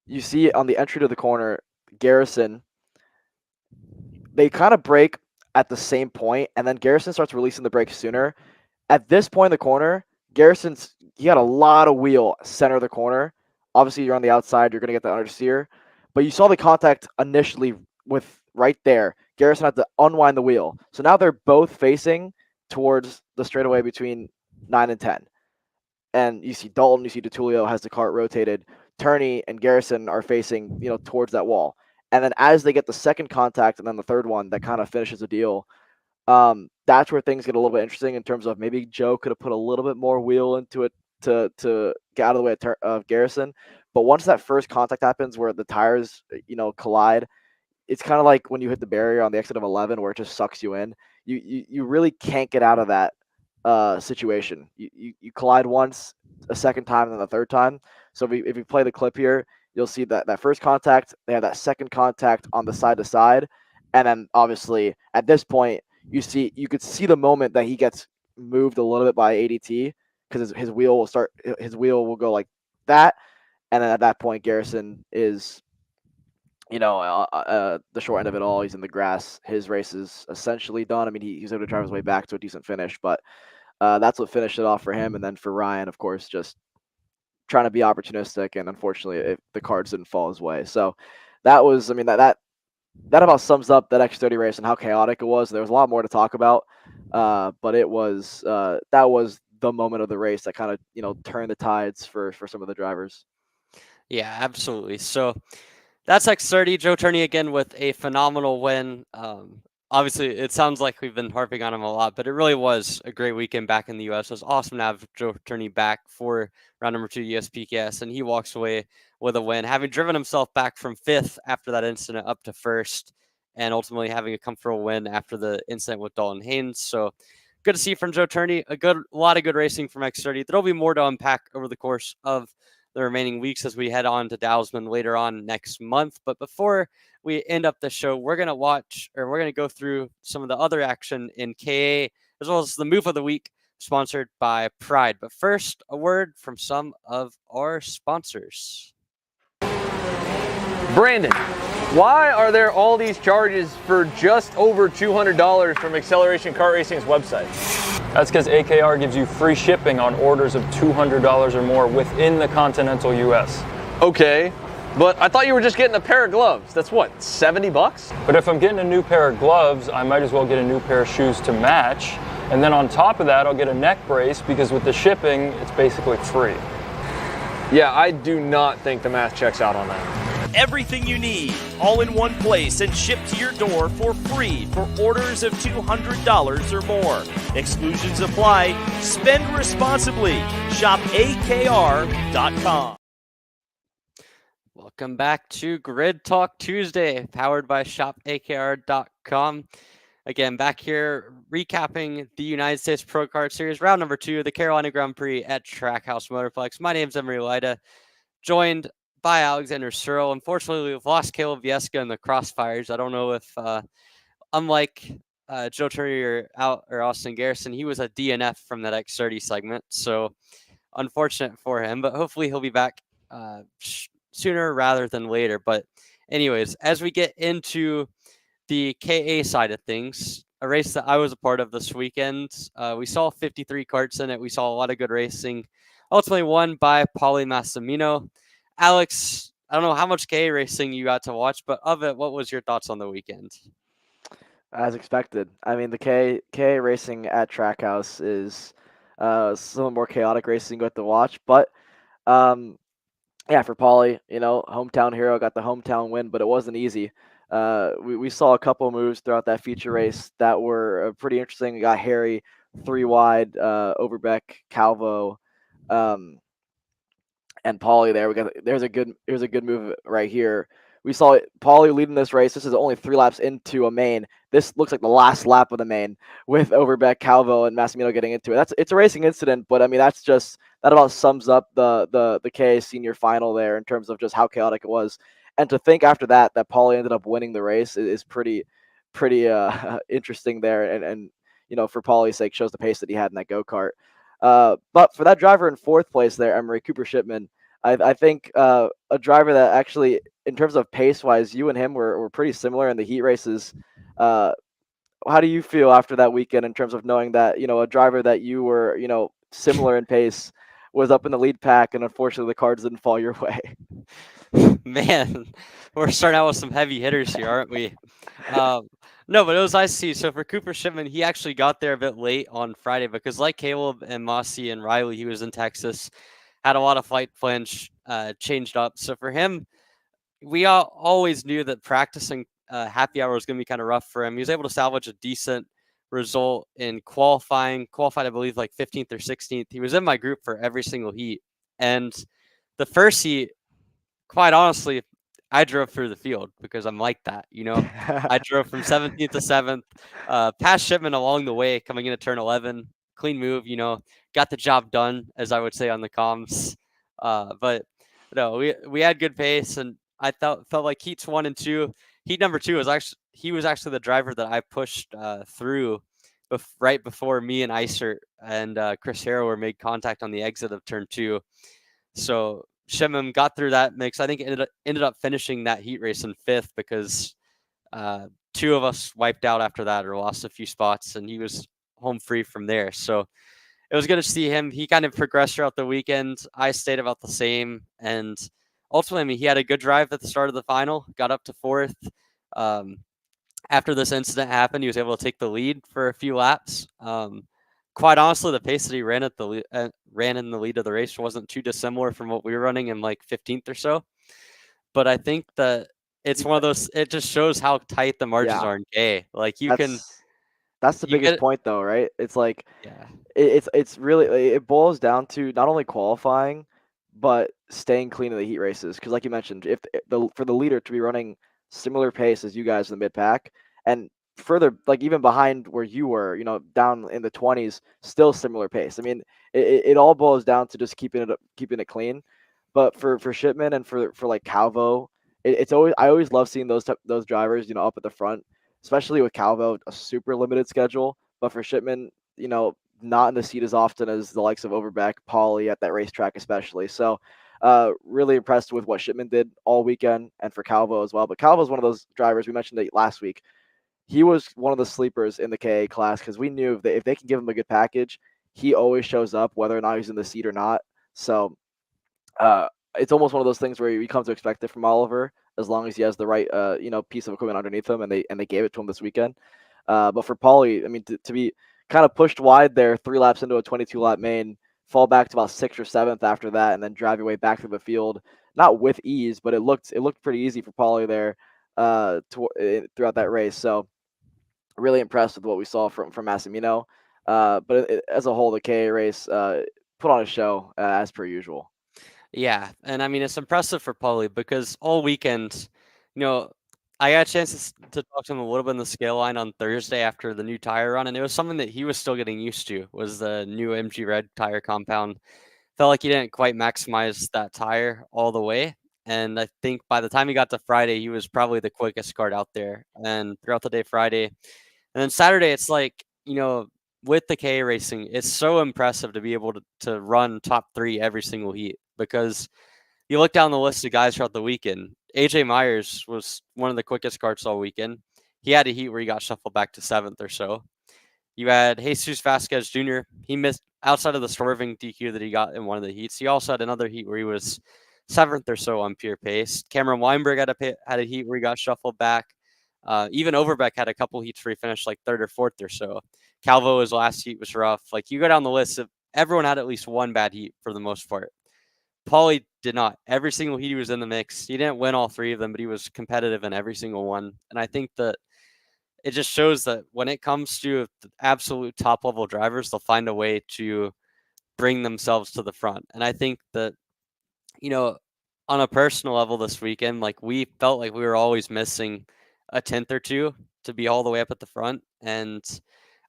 you see on the entry to the corner, Garrison, they kind of break at the same point, and then Garrison starts releasing the brakes sooner. At this point in the corner, he got a lot of wheel center of the corner. Obviously, you're on the outside, you're going to get the understeer, but you saw the contact initially with right there. Garrison had to unwind the wheel. So now they're both facing towards the straightaway between 9 and 10. And you see Dalton, you see DeTulio has the Kart rotated. Turney and Garrison are facing, towards that wall. And then as they get the second contact and then the third one that kind of finishes the deal, that's where things get a little bit interesting in terms of maybe Joe could have put a little bit more wheel into it to get out of the way of Garrison. But once that first contact happens where the tires, collide, it's kind of like when you hit the barrier on the exit of 11 where it just sucks you in. You really can't get out of that situation. You collide once, a second time, and then the third time. So if you play the clip here, you'll see that first contact, they have that second contact on the side to side. And then obviously at this point, you could see the moment that he gets moved a little bit by ADT because his wheel will go like that. And then at that point, Garrison is, the short end of it all. He's in the grass. His race is essentially done. I mean, he's able to drive his way back to a decent finish, but that's what finished it off for him. And then for Ryan, of course, just trying to be opportunistic, and unfortunately, the cards didn't fall his way. So that was, that about sums up that X30 race and how chaotic it was. There was a lot more to talk about, but it was that was the moment of the race that kind of turned the tides for some of the drivers. Yeah, absolutely. So that's X30. Joe Turney again with a phenomenal win. Obviously, it sounds like we've been harping on him a lot, but it really was a great weekend back in the U.S. It was awesome to have Joe Turney back for round number 2 USPKS, and he walks away with a win, having driven himself back from 5th after that incident up to 1st, and ultimately having a comfortable win after the incident with Dalton Haynes. So good to see from Joe Turney. A lot of good racing from X30. There'll be more to unpack over the course of the remaining weeks as we head on to Dalsman later on next month. But before we end up the show, we're going to go through some of the other action in KA, as well as the move of the week sponsored by Pride. But first, a word from some of our sponsors. Brandon, why are there all these charges for just over $200 from Acceleration Kart Racing's website? That's because AKR gives you free shipping on orders of $200 or more within the continental US. Okay, but I thought you were just getting a pair of gloves. That's what, $70? But if I'm getting a new pair of gloves, I might as well get a new pair of shoes to match. And then on top of that, I'll get a neck brace because with the shipping, it's basically free. Yeah, I do not think the math checks out on that. Everything you need, all in one place and shipped to your door for free for orders of $200 or more. Exclusions apply. Spend responsibly. Shop AKR.com. Welcome back to Grid Talk Tuesday, powered by ShopAKR.com. Again, back here recapping the United States Pro Kart Series, round number 2 of the Carolina Grand Prix at Trackhouse Motorplex. My name's Emory Lida, joined by Alexander Searle. Unfortunately, we've lost Kaleb Vieska in the crossfires. I don't know if, unlike Joe Turner or Austin Garrison, he was a DNF from that X30 segment. So unfortunate for him, but hopefully he'll be back sooner rather than later. But anyways, as we get into the KA side of things, a race that I was a part of this weekend, we saw 53 karts in it. We saw a lot of good racing, ultimately won by Paulie Massimino. Alex, I don't know how much KA racing you got to watch, but of it, what was your thoughts on the weekend? As expected. I mean, the KA racing at Trackhouse is some more chaotic racing you got to watch. But yeah, for Paulie, hometown hero, got the hometown win, but it wasn't easy. We saw a couple moves throughout that feature race that were pretty interesting. We got Harry 3 wide, Overbeck, Calvo, and Paulie there. Here's a good move right here. We saw Paulie leading this race. This is only 3 laps into a main. This looks like the last lap of the main with Overbeck, Calvo, and Massimino getting into it. It's a racing incident, but I mean that about sums up the KA senior final there in terms of just how chaotic it was. And to think after that Paulie ended up winning the race is pretty interesting there, and for Paulie's sake shows the pace that he had in that go-kart. But for that driver in 4th place there, Emory Cooper Shipman, I think a driver that actually, in terms of pace-wise, you and him were pretty similar in the heat races. how do you feel after that weekend in terms of knowing that, a driver that you were, similar in pace was up in the lead pack, and unfortunately the cards didn't fall your way? Man, we're starting out with some heavy hitters here, aren't we? Um, no, but it was nice to see. So for Cooper Shipman, he actually got there a bit late on Friday because, like Kaleb and Mossy and Riley, he was in Texas, had a lot of flight plans changed up. So for him, we all always knew that practicing happy hour was going to be kind of rough for him. He was able to salvage a decent result in qualifying. Qualified, I believe, like 15th or 16th. He was in my group for every single heat, and the first heat, quite honestly, I drove through the field because I'm like that, I drove from 17th to 7th, past Shipman along the way, coming into turn 11. Clean move, got the job done, as I would say on the comms. But no, we had good pace, and I felt like heats 1 and 2. Heat number 2 was actually the driver that I pushed through right before me and Iser and Chris Harrow were made contact on the exit of turn 2. So Shimon got through that mix. I think ended up finishing that heat race in 5th because 2 of us wiped out after that or lost a few spots, and he was home free from there. So it was good to see him. He kind of progressed throughout the weekend. I stayed about the same, and ultimately, I mean, he had a good drive at the start of the final, got up to 4th. After this incident happened, he was able to take the lead for a few laps. Quite honestly, the pace that he ran ran in the lead of the race wasn't too dissimilar from what we were running in like 15th or so. But I think that it's one of those. It just shows how tight the margins Yeah. are in K. Like That's the you biggest get point, though, right? It's like yeah. it's really, it boils down to not only qualifying, but staying clean in the heat races. Because like you mentioned, if for the leader to be running similar pace as you guys in the mid pack, and further, like even behind where you were, down in the 20s, still similar pace. I mean, it all boils down to just keeping it clean. But for Shipman and for like Calvo, it's always, I always love seeing those drivers, up at the front, especially with Calvo, a super limited schedule. But for Shipman, not in the seat as often as the likes of Overbeck, Pauly at that racetrack, especially. So, really impressed with what Shipman did all weekend, and for Calvo as well. But Calvo is one of those drivers, we mentioned it last week. He was one of the sleepers in the KA class because we knew if they can give him a good package, he always shows up, whether or not he's in the seat or not. So, it's almost one of those things where you come to expect it from Oliver, as long as he has the right piece of equipment underneath him, and they gave it to him this weekend. But for Pauly, I mean, to be kind of pushed wide there 3 laps into a 22 lap main, fall back to about 6th or 7th after that, and then drive your way back through the field, not with ease, but it looked pretty easy for Pauly there throughout that race. So really impressed with what we saw from Massimino. But as a whole, the KA race put on a show as per usual. Yeah, and I mean it's impressive for Pauly because all weekend, I got a chance to talk to him a little bit in the scale line on Thursday after the new tire run, and it was something that he was still getting used to, was the new MG Red tire compound. Felt like he didn't quite maximize that tire all the way, and I think by the time he got to Friday, he was probably the quickest kart out there. And throughout the day Friday, and then Saturday, it's like, with the KA racing, it's so impressive to be able to run top 3 every single heat, because you look down the list of guys throughout the weekend. AJ Myers was one of the quickest karts all weekend. He had a heat where he got shuffled back to 7th or so. You had Jesus Vasquez Jr. He missed outside of the swerving DQ that he got in one of the heats. He also had another heat where he was 7th or so on pure pace. Cameron Weinberg had a heat where he got shuffled back. Even Overbeck had a couple heats where he finished like 3rd or 4th or so. Calvo, his last heat was rough. Like, you go down the list, everyone had at least one bad heat for the most part. Pauly did not. Every single heat he was in the mix. He didn't win all 3 of them, but he was competitive in every single one. And I think that it just shows that when it comes to the absolute top level drivers, they'll find a way to bring themselves to the front. And I think that, on a personal level this weekend, like, we felt like we were always missing a 10th or 2 to be all the way up at the front. And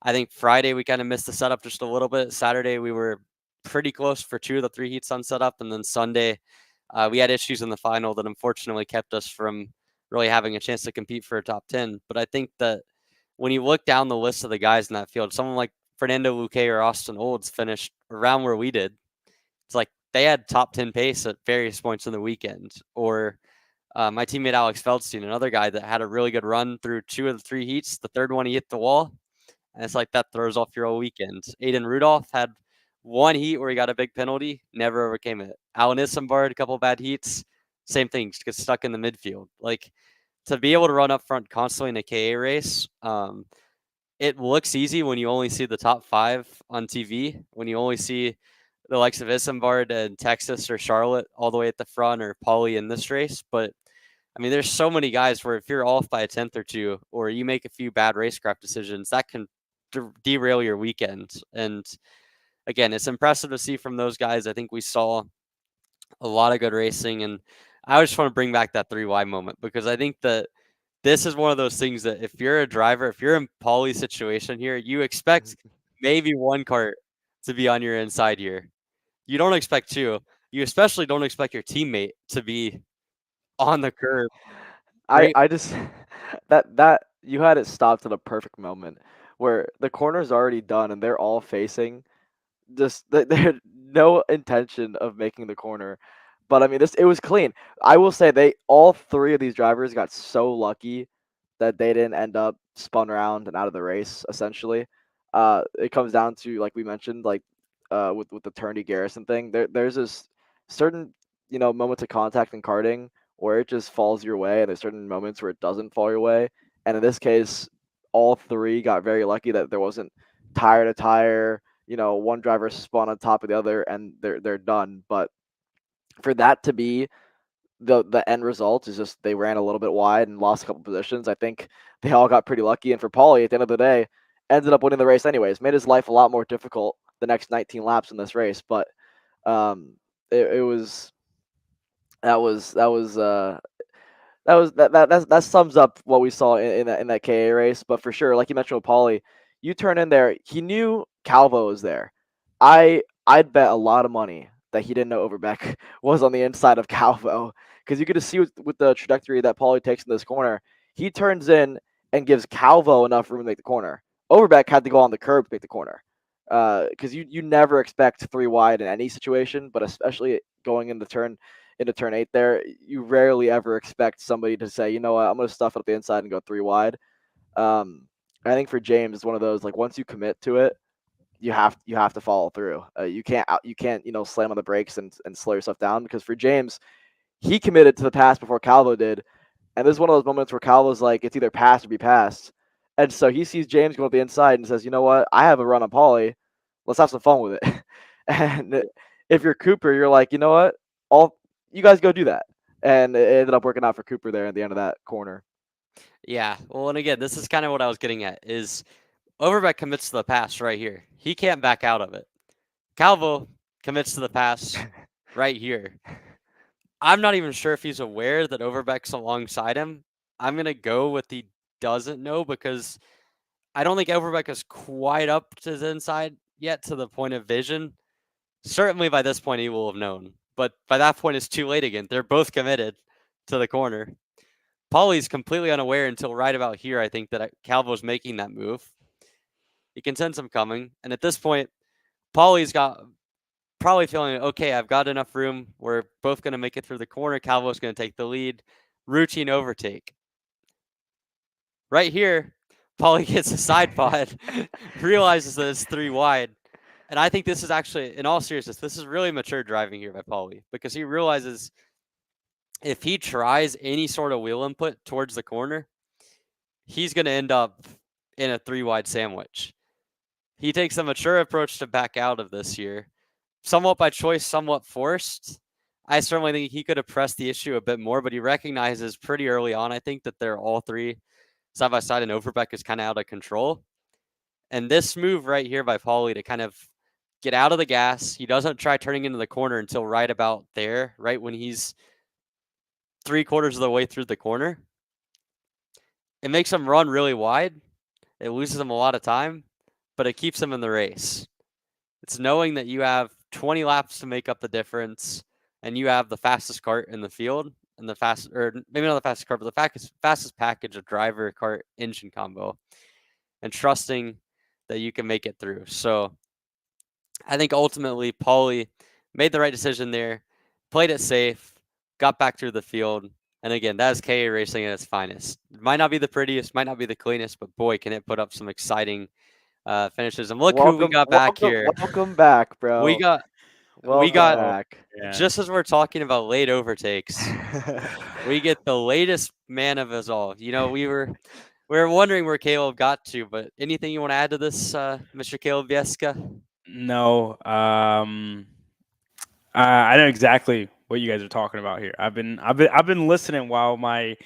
I think Friday we kind of missed the setup just a little bit. Saturday we were pretty close for 2 of the 3 heats on setup, and then Sunday we had issues in the final that unfortunately kept us from really having a chance to compete for a top 10. But I think that when you look down the list of the guys in that field, someone like Fernando Luque or Austin Olds finished around where we did. It's like they had top 10 pace at various points in the weekend. Or My teammate Alex Feldstein, another guy that had a really good run through 2 of the 3 heats. The third one, he hit the wall. And it's like that throws off your whole weekend. Aiden Rudolph had 1 heat where he got a big penalty, never overcame it. Alan Isambard, a couple bad heats, same thing, just gets stuck in the midfield. Like, to be able to run up front constantly in a KA race, it looks easy when you only see the top 5 on TV, when you only see the likes of Isambard and Texas or Charlotte all the way at the front, or Pauly in this race. But I mean, there's so many guys where if you're off by a 10th or 2, or you make a few bad racecraft decisions, that can derail your weekend. And again, it's impressive to see from those guys. I think we saw a lot of good racing, and I just want to bring back that 3 wide moment, because I think that this is one of those things that if you're a driver, if you're in Pauly's situation here, you expect maybe 1 kart to be on your inside here. You don't expect 2. You especially don't expect your teammate to be on the curb. I just that you had it stopped at a perfect moment where the corner's already done and they're all facing. Just they had no intention of making the corner, but I mean it was clean. I will say all 3 of these drivers got so lucky that they didn't end up spun around and out of the race. Essentially, it comes down to, like we mentioned, like with the Turney Garrison thing. There's this certain moments of contact in karting where it just falls your way, and there's certain moments where it doesn't fall your way. And in this case, all 3 got very lucky that there wasn't tire to tire. One driver spun on top of the other, and they're done. But for that to be the end result is just they ran a little bit wide and lost a couple positions. I think they all got pretty lucky, and for Pauly, at the end of the day, ended up winning the race anyways. Made his life a lot more difficult the next 19 laps in this race, but it was that sums up what we saw in that KA race. But for sure, like you mentioned with Pauly, you turn in there, he knew Calvo was there. I'd bet a lot of money that he didn't know Overbeck was on the inside of Calvo, because you get to see with the trajectory that Pauly takes in this corner, he turns in and gives Calvo enough room to make the corner. Overbeck had to go on the curb to make the corner, because you never expect 3 wide in any situation, but especially going into turn 8 there, you rarely ever expect somebody to say, you know what, I'm going to stuff it up the inside and go 3 wide. I think for James, it's one of those, like, once you commit to it, you have to follow through. You can't slam on the brakes and slow yourself down, because for James, he committed to the pass before Calvo did, and this is one of those moments where Calvo's like, it's either pass or be passed, and so he sees James going up the inside and says, you know what, I have a run on Pauly, let's have some fun with it. And if you're Cooper, you're like, you know what, you guys go do that, and it ended up working out for Cooper there at the end of that corner. Yeah, well, and again, this is kind of what I was getting at, is Overbeck commits to the pass right here. He can't back out of it. Calvo commits to the pass right here. I'm not even sure if he's aware that Overbeck's alongside him. I'm going to go with he doesn't know, because I don't think Overbeck is quite up to his inside yet to the point of vision. Certainly by this point he will have known, but by that point it's too late again. They're both committed to the corner. Pauly's completely unaware until right about here, I think, that Calvo's making that move. He can sense him coming, and at this point, Pauly's got probably feeling, okay, I've got enough room. We're both going to make it through the corner. Calvo's going to take the lead. Routine overtake. Right here, Pauly gets a side pod, realizes that it's 3 wide. And I think this is actually, in all seriousness, this is really mature driving here by Pauly, because he realizes if he tries any sort of wheel input towards the corner, he's going to end up in a 3 wide sandwich. He takes a mature approach to back out of this here, somewhat by choice, somewhat forced. I certainly think he could have pressed the issue a bit more, but he recognizes pretty early on, I think, that they're all 3 side by side, and Overbeck is kind of out of control. And this move right here by Pauly to kind of get out of the gas, he doesn't try turning into the corner until right about there, right when he's 3/4 of the way through the corner. It makes him run really wide. It loses him a lot of time, but it keeps him in the race. It's knowing that you have 20 laps to make up the difference, and you have the fastest kart in the field, and maybe not the fastest kart, but the fastest package of driver, kart, engine combo, and trusting that you can make it through. So I think ultimately Pauly made the right decision there, played it safe, got back through the field, And again, that is KA racing at its finest. It might not be the prettiest, might not be the cleanest, but boy, can it put up some exciting finishes. And look who we got back here. Welcome back, bro. We got back. just as we're talking about late overtakes, we get the latest man of us all. You know, we were wondering where Kaleb got to, but anything you want to add to this, Mr. Kaleb Vieska? No. I know exactly what you guys are talking about here. I've been listening while my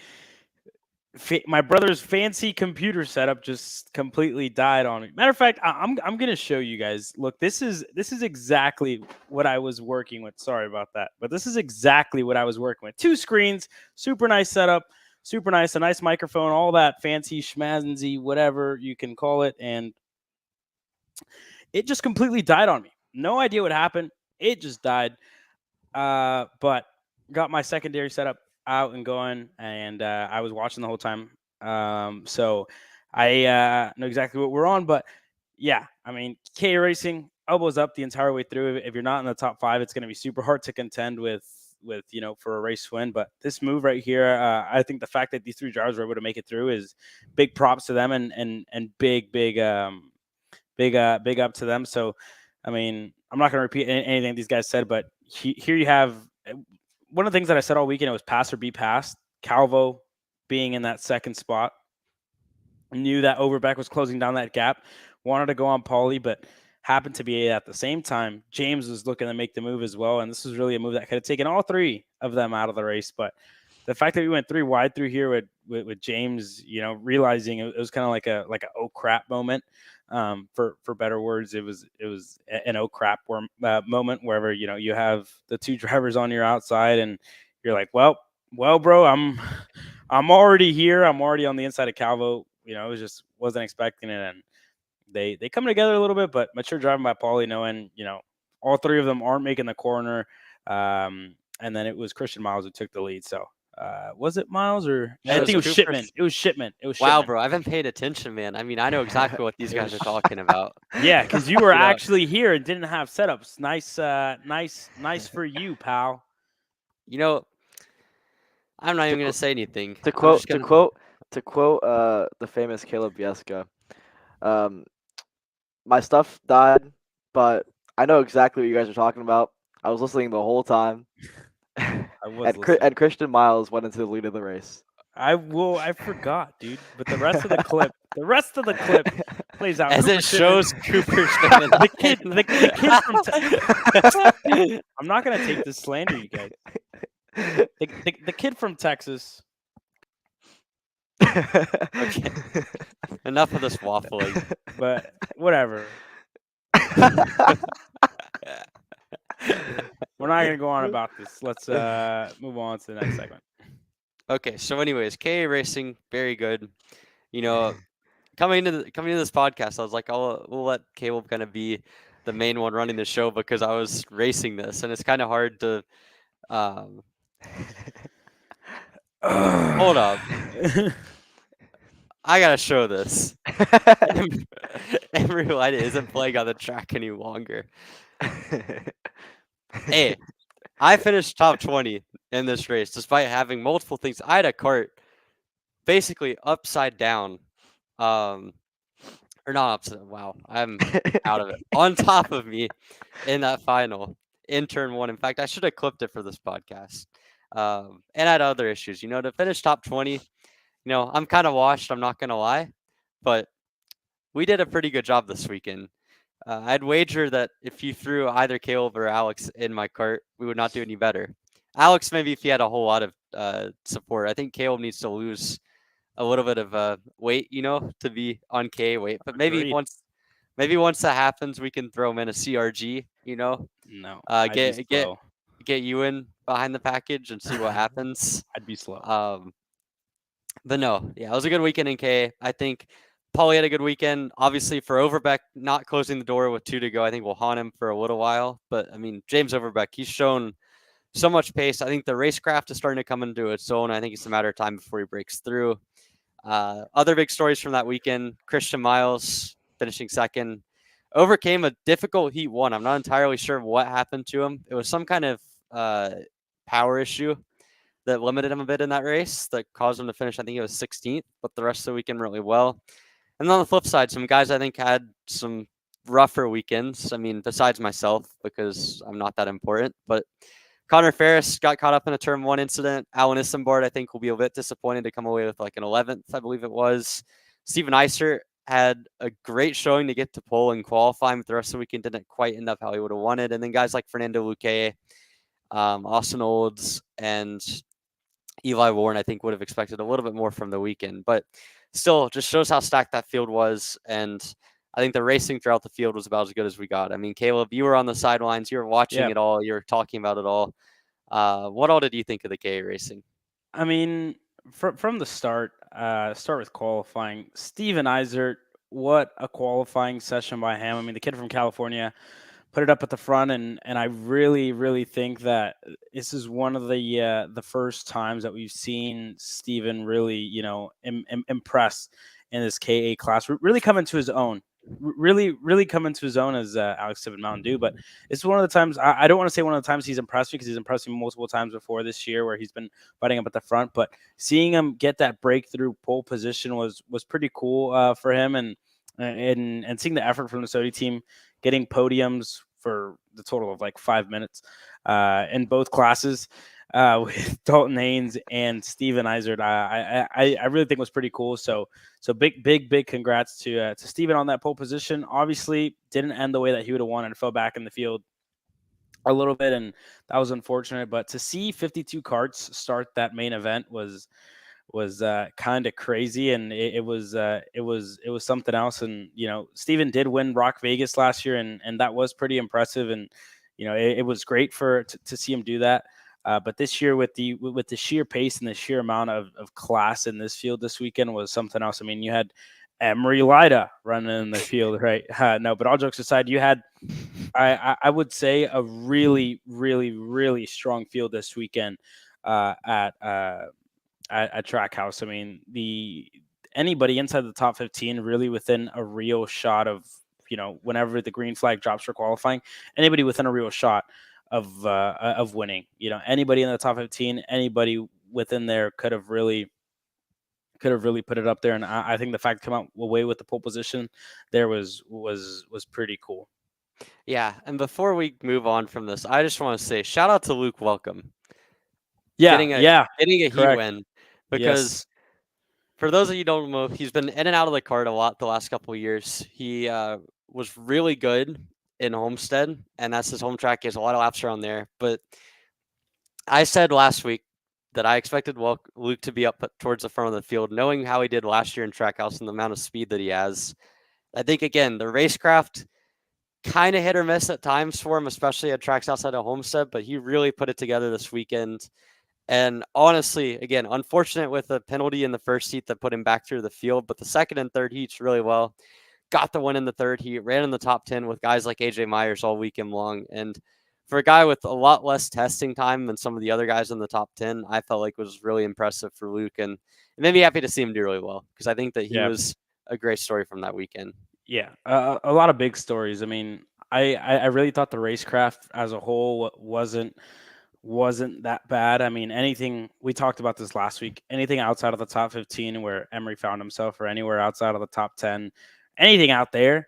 brother's fancy computer setup just completely died on me. Matter of fact, I'm gonna show you guys. Look, this is exactly what I was working with. Sorry about that, but this is exactly what I was working with. 2 screens, super nice setup, super nice, a nice microphone, all that fancy schmazzy, whatever you can call it, and it just completely died on me. No idea what happened. It just died. But got my secondary setup out and going, and I was watching the whole time. So I know exactly what we're on. But yeah, I mean, K Racing, elbows up the entire way through. If you're not in the top 5, it's going to be super hard to contend with for a race win. But this move right here, I think the fact that these 3 drivers were able to make it through is big props to them, and big up to them. So I mean, I'm not going to repeat anything these guys said, but here you have one of the things that I said all weekend. It was pass or be passed. Calvo being in that second spot, knew that Overbeck was closing down that gap, wanted to go on Paulie, but happened to be at the same time James was looking to make the move as well, and this was really a move that could have taken all 3 of them out of the race. But the fact that we went 3 wide through here with James, realizing it was kind of like a oh crap moment. For better words, it was an oh crap moment wherever you have the 2 drivers on your outside, and you're like, well, bro, I'm already here. I'm already on the inside of Calvo. It was just wasn't expecting it, and they come together a little bit, but mature driving by Paulie, knowing all 3 of them aren't making the corner, and then it was Christian Miles who took the lead. So. Was it Miles or I think it was Shipman? It was Shipman. Wow, bro, I haven't paid attention, man. I mean, I know exactly what these guys are talking about. Yeah, because you were actually here and didn't have setups. Nice for you, pal. I'm not even gonna say anything. To quote the famous Kaleb Vieska, my stuff died, but I know exactly what you guys are talking about. I was listening the whole time. And Christian Miles went into the lead of the race. I forgot, dude. But the rest of the clip plays out as it shows Cooper. the kid from I'm not gonna take this slander, you guys. The kid from Texas. Okay. Enough of this waffling. But whatever. We're not going to go on about this. Let's move on to the next segment. Okay, so anyways, KA Racing, very good. Coming into this podcast, I was like, we'll let Kaleb kind of be the main one running the show because I was racing this, and it's kind of hard to hold up. I gotta show this. Emory Light isn't playing on the track any longer. Hey, I finished top 20 in this race despite having multiple things. I had a Kart basically upside down. Or not upside. Wow, I'm out of it. On top of me in that final in turn 1. In fact, I should have clipped it for this podcast. And I had other issues. To finish top 20, I'm kind of washed. I'm not gonna lie, but we did a pretty good job this weekend. I'd wager that if you threw either Kaleb or Alex in my cart, we would not do any better. Alex, maybe if he had a whole lot of support. I think Kaleb needs to lose a little bit of weight, to be on K weight. But maybe once that happens, we can throw him in a CRG, No. Get you in behind the package and see what happens. I'd be slow. But no, yeah, it was a good weekend in K. I think Paulie had a good weekend. Obviously, for Overbeck not closing the door with 2 to go, I think we'll haunt him for a little while. But, I mean, James Overbeck, he's shown so much pace. I think the racecraft is starting to come into its own. I think it's a matter of time before he breaks through. Other big stories from that weekend, Christian Miles finishing second. Overcame a difficult Heat 1. I'm not entirely sure what happened to him. It was some kind of power issue. that limited him a bit in that race that caused him to finish, I think it was 16th, but the rest of the weekend really well. And then on the flip side, some guys I think had some rougher weekends. I mean, besides myself, because I'm not that important, but Connor Ferris got caught up in a turn 1 incident. Alan Isambard, I think, will be a bit disappointed to come away with like an 11th, I believe it was. Steven Eisert had a great showing to get to pole and qualifying, but the rest of the weekend didn't quite end up how he would have wanted. And then guys like Fernando Luque, Austin Olds, and Eli Warren, I think, would have expected a little bit more from the weekend. But still, just shows how stacked that field was. And I think the racing throughout the field was about as good as we got. I mean, Kaleb, you were on the sidelines. You were watching it all. You were talking about it all. What all did you think of the KA racing? I mean, from the start, start with qualifying. Steven Eisert, what a qualifying session by him. I mean, the kid from California put it up at the front, and I really think that this is one of the first times that we've seen Steven really, impress in this KA class, really come into his own. Really come into his own, as Alex said, Mountain Dew. But it's one of the times, I don't want to say one of the times he's impressed me, because he's impressed me multiple times before this year where he's been fighting up at the front. But seeing him get that breakthrough pole position was pretty cool for him, and seeing the effort from the Sodi team, getting podiums for the total of like 5 minutes in both classes. With Dalton Haynes and Steven Eisert, I really think was pretty cool. So big congrats to Steven on that pole position. Obviously, didn't end the way that he would have wanted. Fell back in the field a little bit, and that was unfortunate. But to see 52 karts start that main event was kind of crazy, and it was something else. And Steven did win Rock Vegas last year, and that was pretty impressive. And it was great to see him do that. But this year, with the sheer pace and the sheer amount of class in this field this weekend, was something else. I mean, you had Emory Lida running in the field, right? No, but all jokes aside, you had, I would say, a really strong field this weekend at Trackhouse. I mean, anybody inside the top 15 really within a real shot of, whenever the green flag drops for qualifying, anybody within a real shot of winning. Anybody in the top 15, anybody within there could have really put it up there. And I think the fact to come out away with the pole position there was pretty cool. Yeah, and before we move on from this, I just want to say shout out to Luke Welcome. Yeah, getting a heat correct. win, because for those of you who don't know, he's been in and out of the kart a lot the last couple of years. He was really good in Homestead, and that's his home track. He has a lot of laps around there. But I said last week that I expected Luke to be up towards the front of the field, knowing how he did last year in Trackhouse and the amount of speed that he has. I think, again, the racecraft kind of hit or miss at times for him, especially at tracks outside of Homestead, but he really put it together this weekend. And honestly, again, unfortunate with a penalty in the first heat that put him back through the field, but the second and third heats really well. Got the win in the third heat, ran in the top 10 with guys like AJ Myers all weekend long. And for a guy with a lot less testing time than some of the other guys in the top 10, I felt like was really impressive for Luke. And it made me happy to see him do really well, because I think that he was a great story from that weekend. Yeah, a lot of big stories. I mean, I really thought the racecraft as a whole wasn't that bad. I mean, anything, we talked about this last week, anything outside of the top 15 where Emory found himself, or anywhere outside of the top 10, anything out there,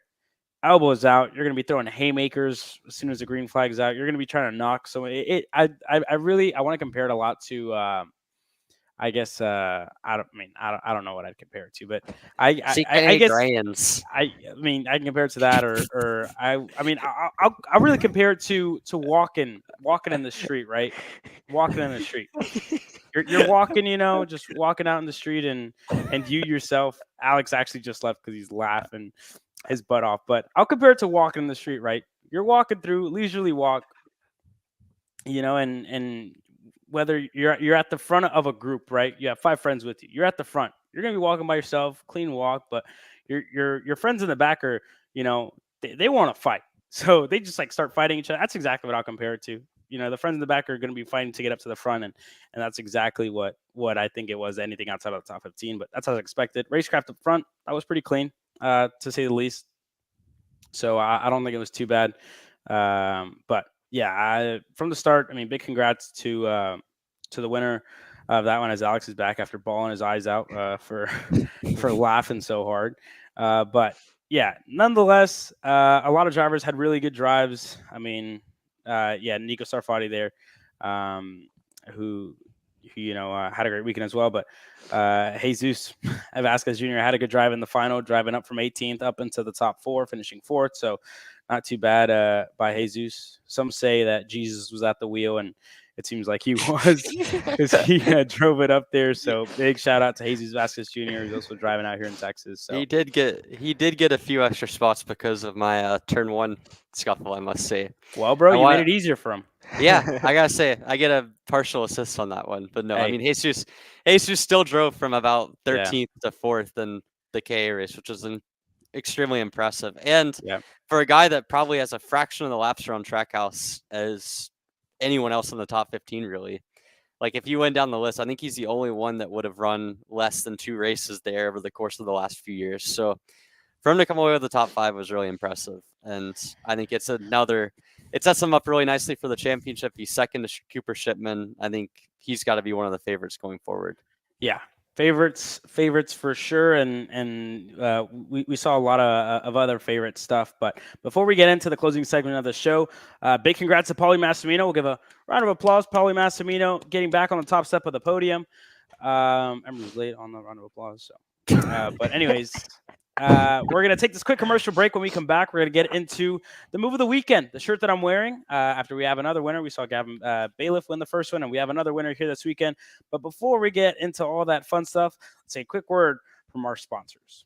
elbows out, you're going to be throwing haymakers as soon as the green flag's out. You're going to be trying to knock. So I want to compare it a lot to, I guess, I don't know what I'd compare it to, but I guess Grants. I can compare it to that, or I'll really compare it to walking in the street, right? Walking in the street. You're walking, just walking out in the street, and you yourself, Alex actually just left because he's laughing his butt off. But I'll compare it to walking in the street, right? You're walking through, leisurely walk, and whether you're at the front of a group, right? You have 5 friends with you. You're at the front. You're gonna be walking by yourself, clean walk, but your friends in the back are, they want to fight, so they just like start fighting each other. That's exactly what I'll compare it to. The friends in the back are going to be fighting to get up to the front, and that's exactly what I think it was. Anything outside of the top 15, but that's as expected. Racecraft up front, that was pretty clean, to say the least. So I don't think it was too bad. But yeah, from the start, I mean, big congrats to to the winner of that one, as Alex is back after bawling his eyes out for laughing so hard. But yeah, nonetheless, a lot of drivers had really good drives. I mean, Nico Sarfati there, who had a great weekend as well. But Jesus Vasquez Jr. had a good drive in the final, driving up from 18th up into the top 4, finishing 4th. So not too bad by Jesus. Some say that Jesus was at the wheel, and it seems like he was, because he drove it up there. So big shout out to Jesus Vasquez Jr., who's also driving out here in Texas. So he did get a few extra spots because of my turn 1 scuffle, I must say. Well, bro, you made it easier for him. Yeah, I gotta say, I get a partial assist on that one. But no, Hey. I mean, Jesus still drove from about 13th to 4th in the KA race, which was extremely impressive. And for a guy that probably has a fraction of the laps around Trackhouse as anyone else in the top 15, really. Like, if you went down the list, I think he's the only one that would have run less than 2 races there over the course of the last few years. So for him to come away with the top 5 was really impressive. And I think it sets him up really nicely for the championship. He's second to Cooper Shipman. I think he's got to be one of the favorites going forward. Yeah. Favorites for sure, and we saw a lot of other favorite stuff. But before we get into the closing segment of the show, big congrats to Paulie Massimino. We'll give a round of applause. Paulie Massimino getting back on the top step of the podium. Everyone's late on the round of applause. So, but anyways, we're gonna take this quick commercial break. When we come back, we're gonna get into the move of the weekend, the shirt that I'm wearing. After we have another winner, we saw Gavin Bailiff win the first one, and we have another winner here this weekend. But before we get into all that fun stuff, let's say a quick word from our sponsors.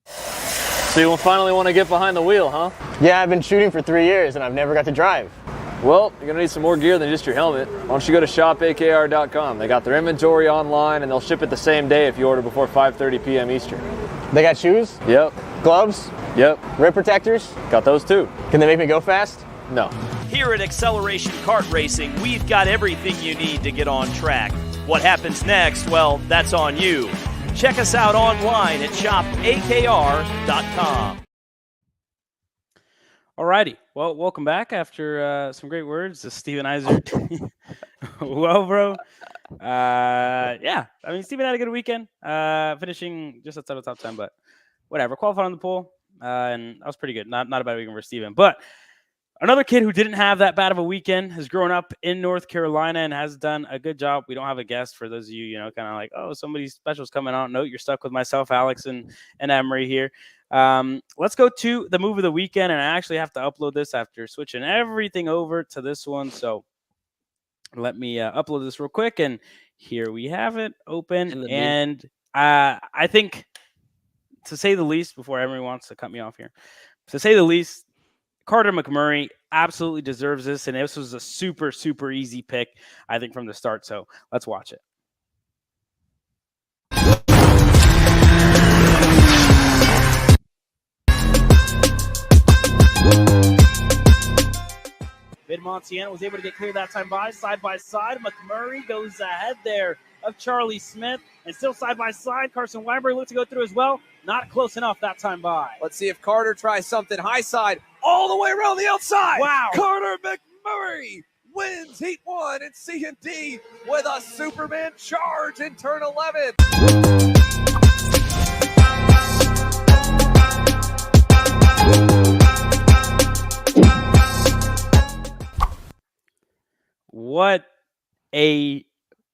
So you finally want to get behind the wheel, huh? Yeah, I've been shooting for 3 years and I've never got to drive. Well, you're going to need some more gear than just your helmet. Why don't you go to shopakr.com. They got their inventory online, and they'll ship it the same day if you order before 5:30 p.m. Eastern. They got shoes? Yep. Gloves? Yep. Rip protectors? Got those too. Can they make me go fast? No. Here at Acceleration Kart Racing, we've got everything you need to get on track. What happens next? Well, that's on you. Check us out online at shopakr.com. Alrighty, well, welcome back after some great words to Steven Iser. Well, bro, I mean, Steven had a good weekend, finishing just outside of the top 10, but whatever, qualified on the pole, and that was pretty good. Not a bad weekend for Steven, but another kid who didn't have that bad of a weekend has grown up in North Carolina and has done a good job. We don't have a guest for those of you, kind of like, oh, somebody special's coming out. Note, you're stuck with myself, Alex, and Emory here. Let's go to the move of the weekend, and I actually have to upload this after switching everything over to this one. So let me upload this real quick, and here we have it open. And I think, to say the least, before Emory wants to cut me off here, to say the least, Carter McMurray absolutely deserves this, and this was a super, super easy pick, I think, from the start. So let's watch it. Mid-Montana was able to get clear that time by side. McMurray goes ahead there of Charlie Smith, and still side by side. Carson Weiberg looked to go through as well. Not close enough that time by. Let's see if Carter tries something high side all the way around the outside. Wow. Carter McMurray wins Heat 1 in C&D with a Superman charge in turn 11. What a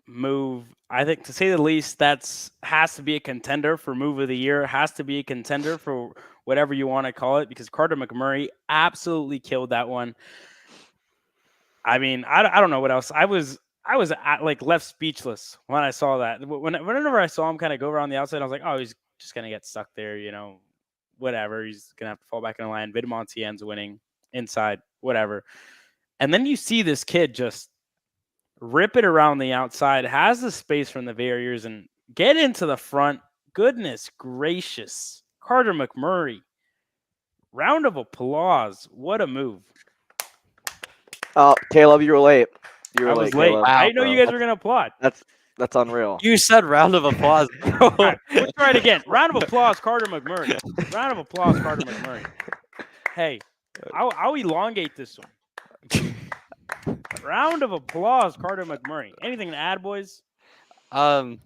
move. I think, to say the least, has to be a contender for move of the year. Has to be a contender for whatever you want to call it, because Carter McMurray absolutely killed that one. I mean, I don't know what else. I was left speechless when I saw that. Whenever I saw him kind of go around the outside, I was like, oh, he's just going to get stuck there, whatever. He's going to have to fall back in the line. Mid-Montana's winning inside, whatever. And then you see this kid just rip it around the outside, has the space from the barriers, and get into the front. Goodness gracious. Carter McMurray. Round of applause. What a move. Oh, Kaleb, you were late. I was late. Kaleb. I didn't know you guys were going to applaud. That's unreal. You said round of applause. All right, let's try it again. Round of applause, Carter McMurray. Round of applause, Carter McMurray. Hey, I'll elongate this one. Round of applause, Carter McMurray. Anything to add, boys? I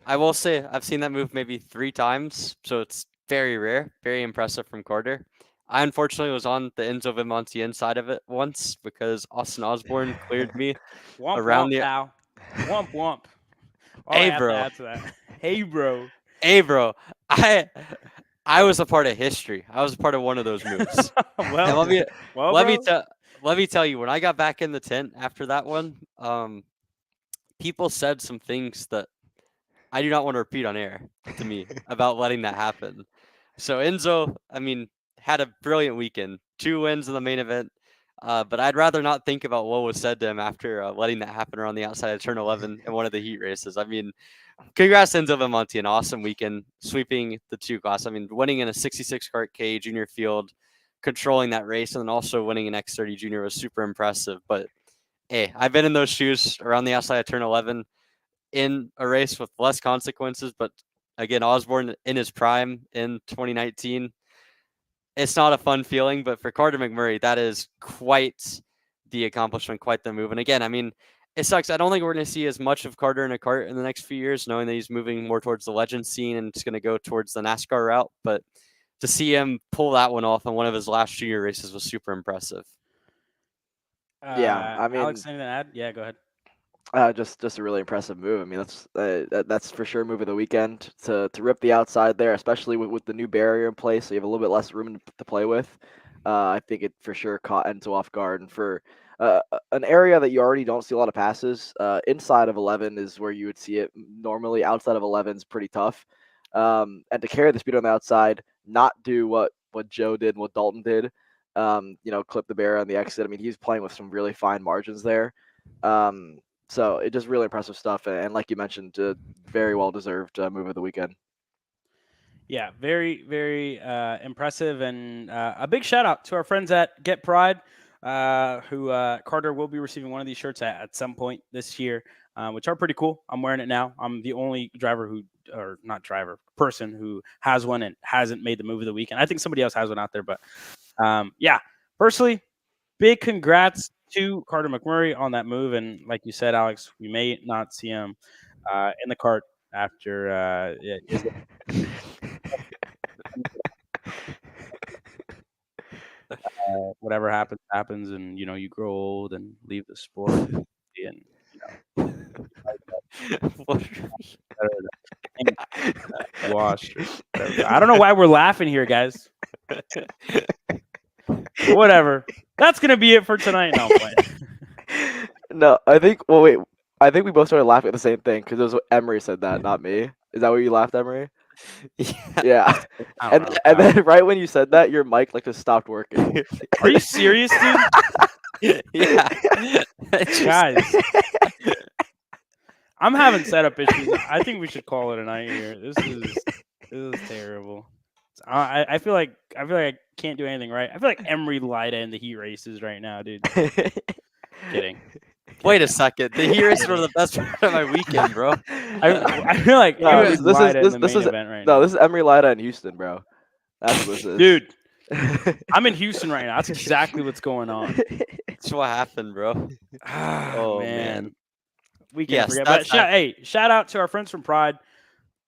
will say I've seen that move maybe 3 times, so it's very rare, very impressive from Carter. I unfortunately was on the Enzo Vimonti inside of it once because Austin Osborne cleared me Womp around womp, the. pal. Womp womp. All I Hey, have to bro. add to that. Hey, bro. Hey, bro. I was a part of history. I was a part of one of those moves. And well, let me bro. let me tell you, when I got back in the tent after that one, people said some things that I do not want to repeat on air to me about letting that happen. So Enzo, I mean, had a brilliant weekend, 2 wins in the main event. But I'd rather not think about what was said to him after letting that happen around the outside of turn 11 in one of the heat races. I mean, congrats to Enzo Vimonti, an awesome weekend, sweeping the 2 class. I mean, winning in a 66 kart K junior field, controlling that race, and then also winning an X30 junior was super impressive. But hey, I've been in those shoes around the outside of turn 11 in a race with less consequences. But again, Osborne in his prime in 2019, it's not a fun feeling. But for Carter McMurray, that is quite the accomplishment, quite the move. And again, I mean, it sucks. I don't think we're going to see as much of Carter in a kart in the next few years, knowing that he's moving more towards the legend scene and it's going to go towards the NASCAR route. But to see him pull that one off in one of his last junior races was super impressive. Yeah, I mean, Alex, anything to add? Yeah, go ahead. just a really impressive move. I mean, that's for sure move of the weekend to rip the outside there, especially with the new barrier in place, so you have a little bit less room to play with. I think it for sure caught Enzo off guard, and for an area that you already don't see a lot of passes, inside of 11 is where you would see it normally. Outside of 11 is pretty tough, and to carry the speed on the outside, not do what Joe did and what Dalton did, clip the barrier on the exit. I mean, he's playing with some really fine margins there. So it just really impressive stuff, and like you mentioned, very well deserved move of the weekend. Yeah, very, very impressive, and a big shout out to our friends at Get Pride, who Carter will be receiving one of these shirts at some point this year, which are pretty cool. I'm wearing it now. I'm the only person who has one and hasn't made the move of the weekend. I think somebody else has one out there, but yeah, personally, big congrats to Carter McMurray on that move. And like you said, Alex, we may not see him in the kart after whatever happens, and you grow old and leave the sport, and wash. I don't know why we're laughing here, guys. Whatever. That's gonna be it for tonight. No, No, I think. Well, wait. I think we both started laughing at the same thing because it was Emory said that, not me. Is that what you laughed, Emory? Yeah. And then right when you said that, your mic just stopped working. Are you serious, dude? Yeah. Guys, I'm having setup issues. I think we should call it a night here. This is terrible. I feel like I can't do anything right. I feel like Emory lied in the heat races right now, dude. Kidding. Wait a second. The heat races were the best part of my weekend, bro. I feel like this is event right now. This is Emory Lida in Houston, bro. That's what this is. Dude, I'm in Houston right now. That's exactly what's going on. That's what happened, bro. Oh man. We can't Yes, forget. that's But shout out to our friends from Pride.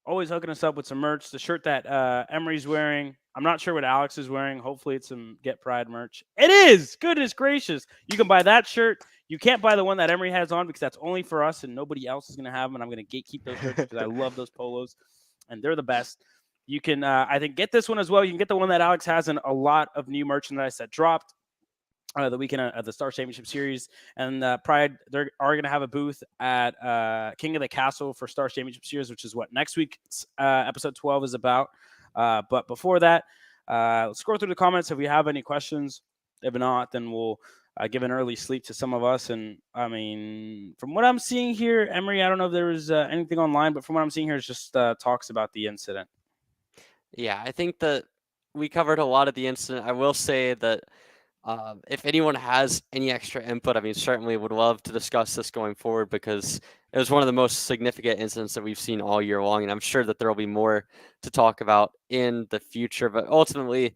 Always hooking us up with some merch. The shirt that Emory's wearing. I'm not sure what Alex is wearing. Hopefully it's some Get Pride merch. It is! Goodness gracious. You can buy that shirt. You can't buy the one that Emory has on because that's only for us and nobody else is going to have them. And I'm going to gatekeep those shirts because I love those polos and they're the best. You can, I think, get this one as well. You can get the one that Alex has and a lot of new merchandise that dropped the weekend of the Star Championship Series. And Pride, they are going to have a booth at King of the Castle for Star Championship Series, which is what next week's episode 12 is about. But before that, let's scroll through the comments if we have any questions. If not, then we'll give an early sleep to some of us. And I mean, from what I'm seeing here, Emory, I don't know if there was anything online, but from what I'm seeing here, it's just talks about the incident. Yeah, I think that we covered a lot of the incident. I will say that if anyone has any extra input, I mean, certainly would love to discuss this going forward because it was one of the most significant incidents that we've seen all year long. And I'm sure that there will be more to talk about in the future, but ultimately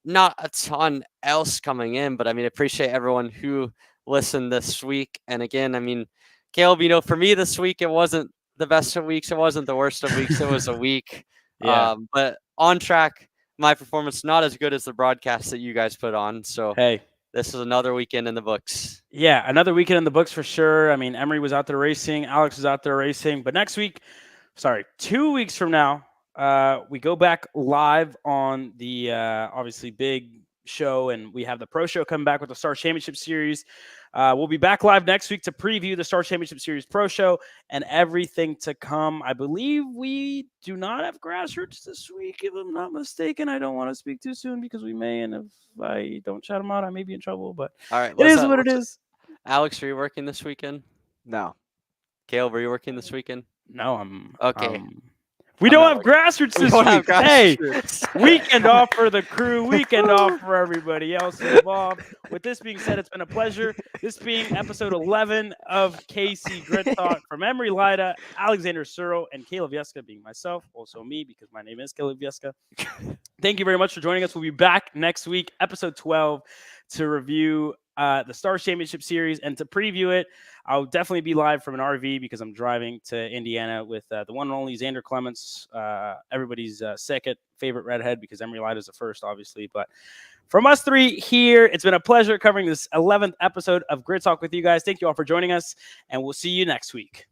not a ton else coming in. But I mean, appreciate everyone who listen this week. And again, I mean, Kaleb, for me this week, it wasn't the best of weeks. It wasn't the worst of weeks. It was a week. Yeah. But on track, my performance not as good as the broadcast that you guys put on. So Hey, this is another weekend in the books. yeah, another weekend in the books for sure. I mean, Emory was out there racing, Alex was out there racing, but 2 weeks from now, we go back live on the obviously big show, and we have the Pro Show coming back with the Star Championship Series. We'll be back live next week to preview the Star Championship Series Pro Show and everything to come. I believe we do not have grassroots this week, if I'm not mistaken. I don't want to speak too soon because we may, and if I don't shout them out, I may be in trouble. But All right, it is what it is. Alex, are you working this weekend? No. Kaleb, are you working this weekend? No, I'm okay. We don't have grassroots this week. Hey, Grassroots. weekend off for the crew, weekend off for everybody else involved. With this being said, it's been a pleasure. This being episode 11 of KC Grid Talk from Emory Lida, Alexander Searle, and Kaleb Vieska, being myself, also me, because my name is Kaleb Vieska. Thank you very much for joining us. We'll be back next week, episode 12, to review the Stars Championship Series and to preview it. I'll definitely be live from an RV because I'm driving to Indiana with the one and only Xander Clements, everybody's second favorite redhead, because Emory Lida is the first, obviously. But from us three here, it's been a pleasure covering this 11th episode of Grid Talk with you guys. Thank you all for joining us, and we'll see you next week.